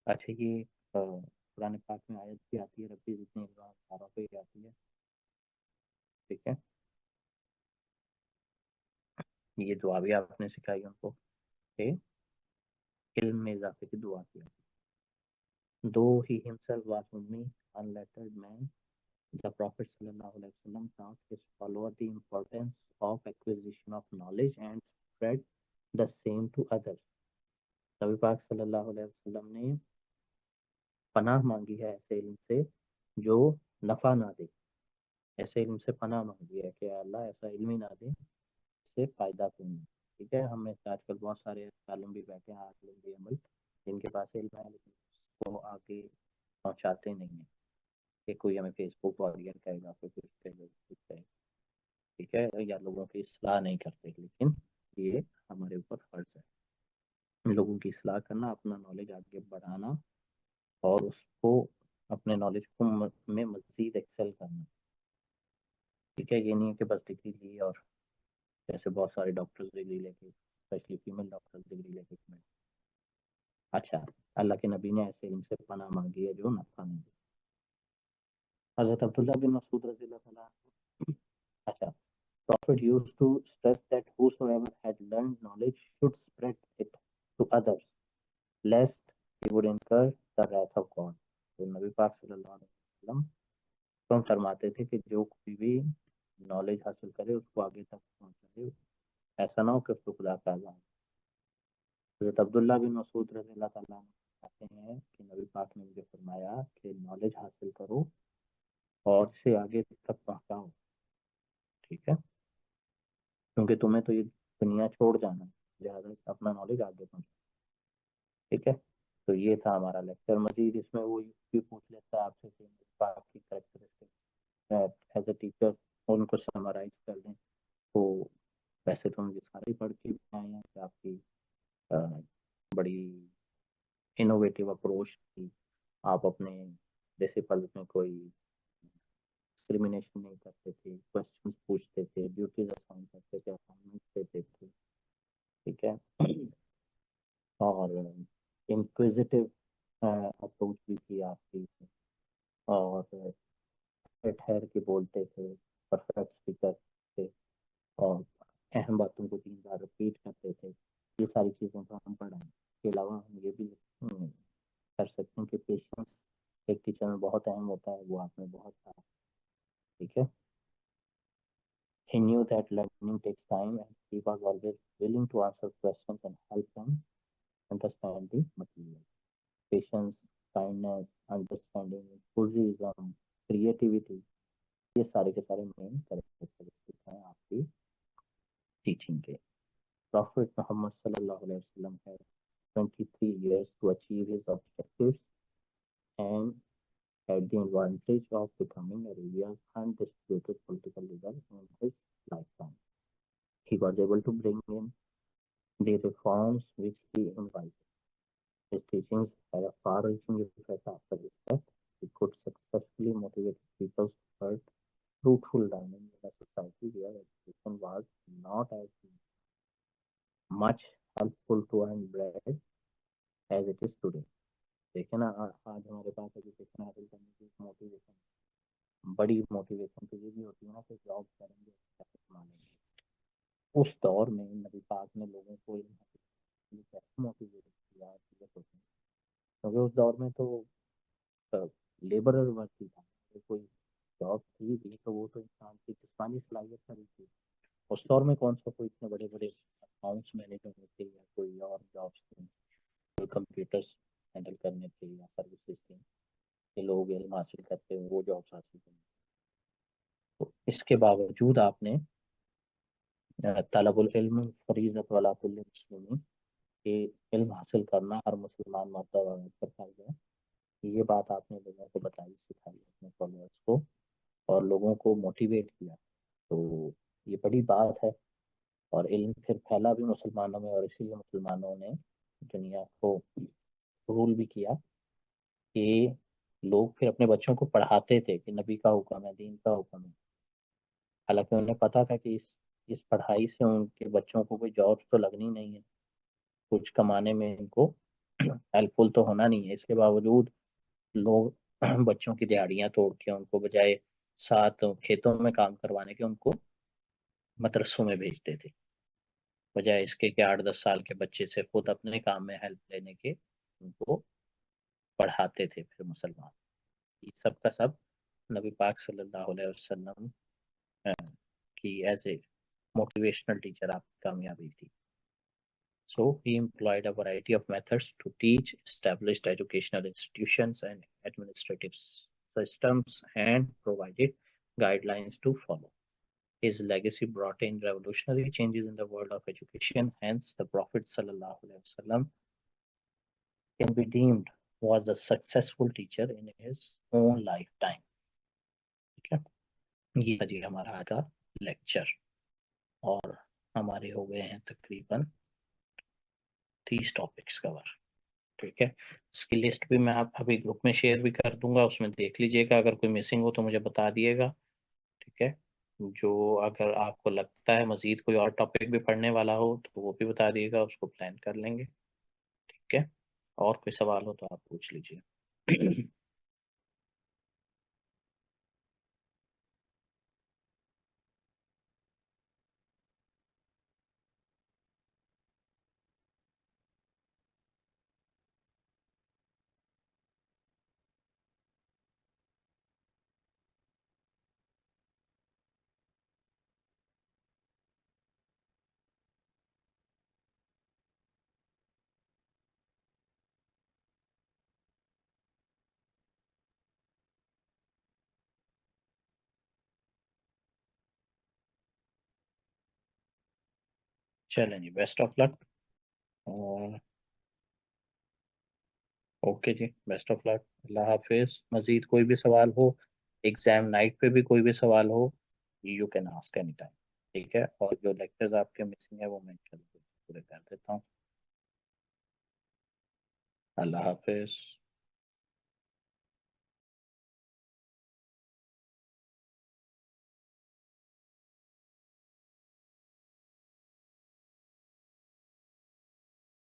اچھا، یہ قرآن پاک میں آیت بھی آتی ہے، ربی زدنی علما، سارا پہ ہی آتی ہے. ٹھیک ہے، یہ دعا بھی آپ نے سکھائی ان کو کہ علم میں اضافے کی دعا کی. Though he himself was only unlettered man, the Prophet ﷺ taught his followers the importance of acquisition of knowledge and spread the same to others. نبی پاک صلی اللہ علیہ وسلم نے پناہ مانگی ہے ایسے علم سے جو نفع نہ دے. ایسے علم سے پناہ مانگی ہے کہ اللہ ایسا علم ہی نہ دے اس سے فائدہ کوئی نہیں. ٹھیک ہے، ہمیں آج کل بہت سارے عالم بھی بیٹھے ہیں، عالم بھی عمل، جن کے پاس علم ہے لیکن اس کو آگے پہنچاتے نہیں ہیں کہ کوئی ہمیں فیس بک وغیرہ کہے گا، کوئی کچھ کہے گا، کچھ کہے گا. ٹھیک ہے، یا لوگوں کی اصلاح نہیں کرتے. لیکن یہ ہمارے اوپر فرض ہے لوگوں کی اصلاح کرنا، اپنا نالج آگے بڑھانا، اور اس کو اپنے نالج کو میں مزید ایکسل کرنا. ٹھیک ہے، یہ نہیں ہے کہ بس ڈگری لی اور جیسے بہت سارے ڈاکٹرز ڈگری لے کے، اسپیشلی فیمل ڈاکٹرز ڈگری لے کے. اچھا، اللہ کے نبی نے ایسے علم سے پناہ مانگی ہے جو نفع نہیں دے. حضرت عبداللہ بن مسعود رضی اللہ تعالیٰ. اچھا، Prophet used to stress that whosoever had learned knowledge should spread it to others, lest he would incur the wrath of God. تو نبی پاک صلی اللہ علیہ وسلم تو فرماتے تھے کہ جو کوئی بھی نالج حاصل کرے اس کو آگے تک پہنچائے، ایسا نہ ہو کہ اس کو خدا کا عذاب. حضرت عبداللہ بن مسعود رضی اللہ تعالیٰ کہتے ہیں کہ نبی پاک نے مجھے فرمایا کہ نالج حاصل کرو اور اسے آگے تک پہنچاؤ. ٹھیک ہے، کیونکہ تمہیں تو یہ دنیا چھوڑ جانا ہے، لہٰذا اپنا نالج آگے پہنچاؤ. ٹھیک ہے، تو یہ تھا ہمارا لیکچر. مزید اس میں وہ بھی پوچھ لیتا ہے آپ سے کہ پاک کی کریکٹرسٹک ایز اے ٹیچر ان کو سمرائز کر دیں تو ویسے تو مجھے سارے پڑھ کے بھی آئے ہیں کہ آپ کی بڑی انوویٹیو اپروچ تھی. آپ اپنے ڈسپل میں کوئی ڈسکریمنیشن نہیں کرتے تھے, کوشچن پوچھتے تھے, ڈیوٹیز اسائن کرتے تھے, اسائنمنٹ دیتے تھے, ٹھیک ہے, اور انکویزیٹو اپروچ بھی تھی آپ کی, اور ٹھہر کے بولتے تھے, پرفیکٹ اسپیکر تھے, اور اہم باتوں کو 3 بار رپیٹ کرتے تھے. یہ ساری چیزوں کا ہم پڑھائیں. اس کے علاوہ ہم یہ بھی کر سکتے ہیں کہ پیشنس ایک ٹیچر میں بہت اہم ہوتا ہے, وہ آپ میں بہت تھا, ٹھیک ہے. He knew that learning takes time and he was always willing to answer questions and help them understand the material. Patience, kindness, understanding, enthusiasm, creativity, یہ سارے کے سارے مین کریکٹرسٹکس ہیں آپ کی ٹیچنگ کے. Prophet Muhammad sallallahu alaihi wasallam had 23 years to achieve his objectives and had the advantage of becoming Arabia's undisputed political leader in his lifetime. He was able to bring in the reforms which he invited. His teachings had a far-reaching effect after his death. He could successfully motivate people to spread fruitful learning in a society where education was not as much helpful to earn bread as it is today. دیکھیں نا, آج ہمارے پاس education حاصل کرنے کی motivation, بڑی motivation تو یہ بھی ہوتی ہے نا کہ جاب کریں گے, پیسے کما لیں گے. اس دور میں نبی پاک نے لوگوں کو علم حاصل کرنے کے لیے کیسے موٹیویٹ کیا, چیزیں ہوتی ہیں, کیونکہ اس دور میں تو لیبرر ورک ہی تھا, کوئی جاب تھی بھی تو وہ تو انسان کی جسمانی صلاحیت کا بھی تھی. اس دور میں کون سا کوئی اتنے بڑے بڑے اکاؤنٹس مینیجر ہوتے یا کوئی اور جابس تھے, کوئی کمپیوٹرس ہینڈل کرنے تھے یا سروسز تھیں کہ لوگ علم حاصل کرتے ہیں, وہ جابس حاصل کریں. تو اس کے باوجود آپ نے طلب العلم فریضۃ علی کل مسلم, کہ علم حاصل کرنا ہر مسلمان مرد اور عورت پر فرض ہے, یہ بات آپ نے لوگوں کو بتائی, سکھائی اپنے فالوورس کو, اور لوگوں کو موٹیویٹ کیا. تو یہ بڑی بات ہے, اور علم پھر پھیلا بھی مسلمانوں میں, اور اسی لیے مسلمانوں نے دنیا کو رول بھی کیا کہ لوگ پھر اپنے بچوں کو پڑھاتے تھے کہ نبی کا حکم ہے, دین کا حکم ہے. حالانکہ انہیں پتا تھا کہ اس پڑھائی سے ان کے بچوں کو کوئی جاب تو لگنی نہیں ہے, کچھ کمانے میں ان کو ہیلپ فل تو ہونا نہیں ہے. اس کے باوجود لوگ بچوں کی دیہڑیاں توڑ کے ان کو بجائے ساتھ کھیتوں میں کام کروانے کے ان کو مدرسوں میں بھیجتے تھے, بجائے اس کے کہ 8-10 سال کے بچے سے خود اپنے کام میں ہیلپ لینے کے ان کو پڑھاتے تھے. پھر مسلمان یہ سب کا سب نبی پاک صلی اللہ علیہ وسلم کی ایز اے موٹیویشنل ٹیچر آپ کی کامیابی تھی. So he employed a variety of methods to teach, established educational institutions and administrative systems, and provided guidelines to follow. His legacy brought in revolutionary changes in the world of education. Hence, the Prophet sallallahu alaihi wasallam can be deemed was a successful teacher in his own lifetime. ٹھیک ہے, یہ تھا جی ہمارا آج کا lecture, اور ہمارے ہو گئے ہیں تقریباً 30 ٹاپکس کور. ٹھیک ہے, اس کی لسٹ بھی میں آپ ابھی گروپ میں شیئر بھی کر دوں گا, اس میں دیکھ لیجئے گا, اگر کوئی مسنگ ہو تو مجھے بتا دیے گا. ٹھیک ہے, جو اگر آپ کو لگتا ہے مزید کوئی اور ٹاپک بھی پڑھنے والا ہو تو وہ بھی بتا دیے گا, اس کو پلان کر لیں گے. ٹھیک ہے, اور کوئی سوال ہو تو آپ پوچھ لیجیے. چلیں جی, بیسٹ آف لک. اوکے جی, بیسٹ آف لک, اللہ حافظ. مزید کوئی بھی سوال ہو, ایگزام نائٹ پہ بھی کوئی بھی سوال ہو you can ask any time. ٹھیک ہے، اور جو لیکچرز آپ کے مسنگ ہے وہ میں انشاءاللہ پورے کر دیتا ہوں. اللہ حافظ.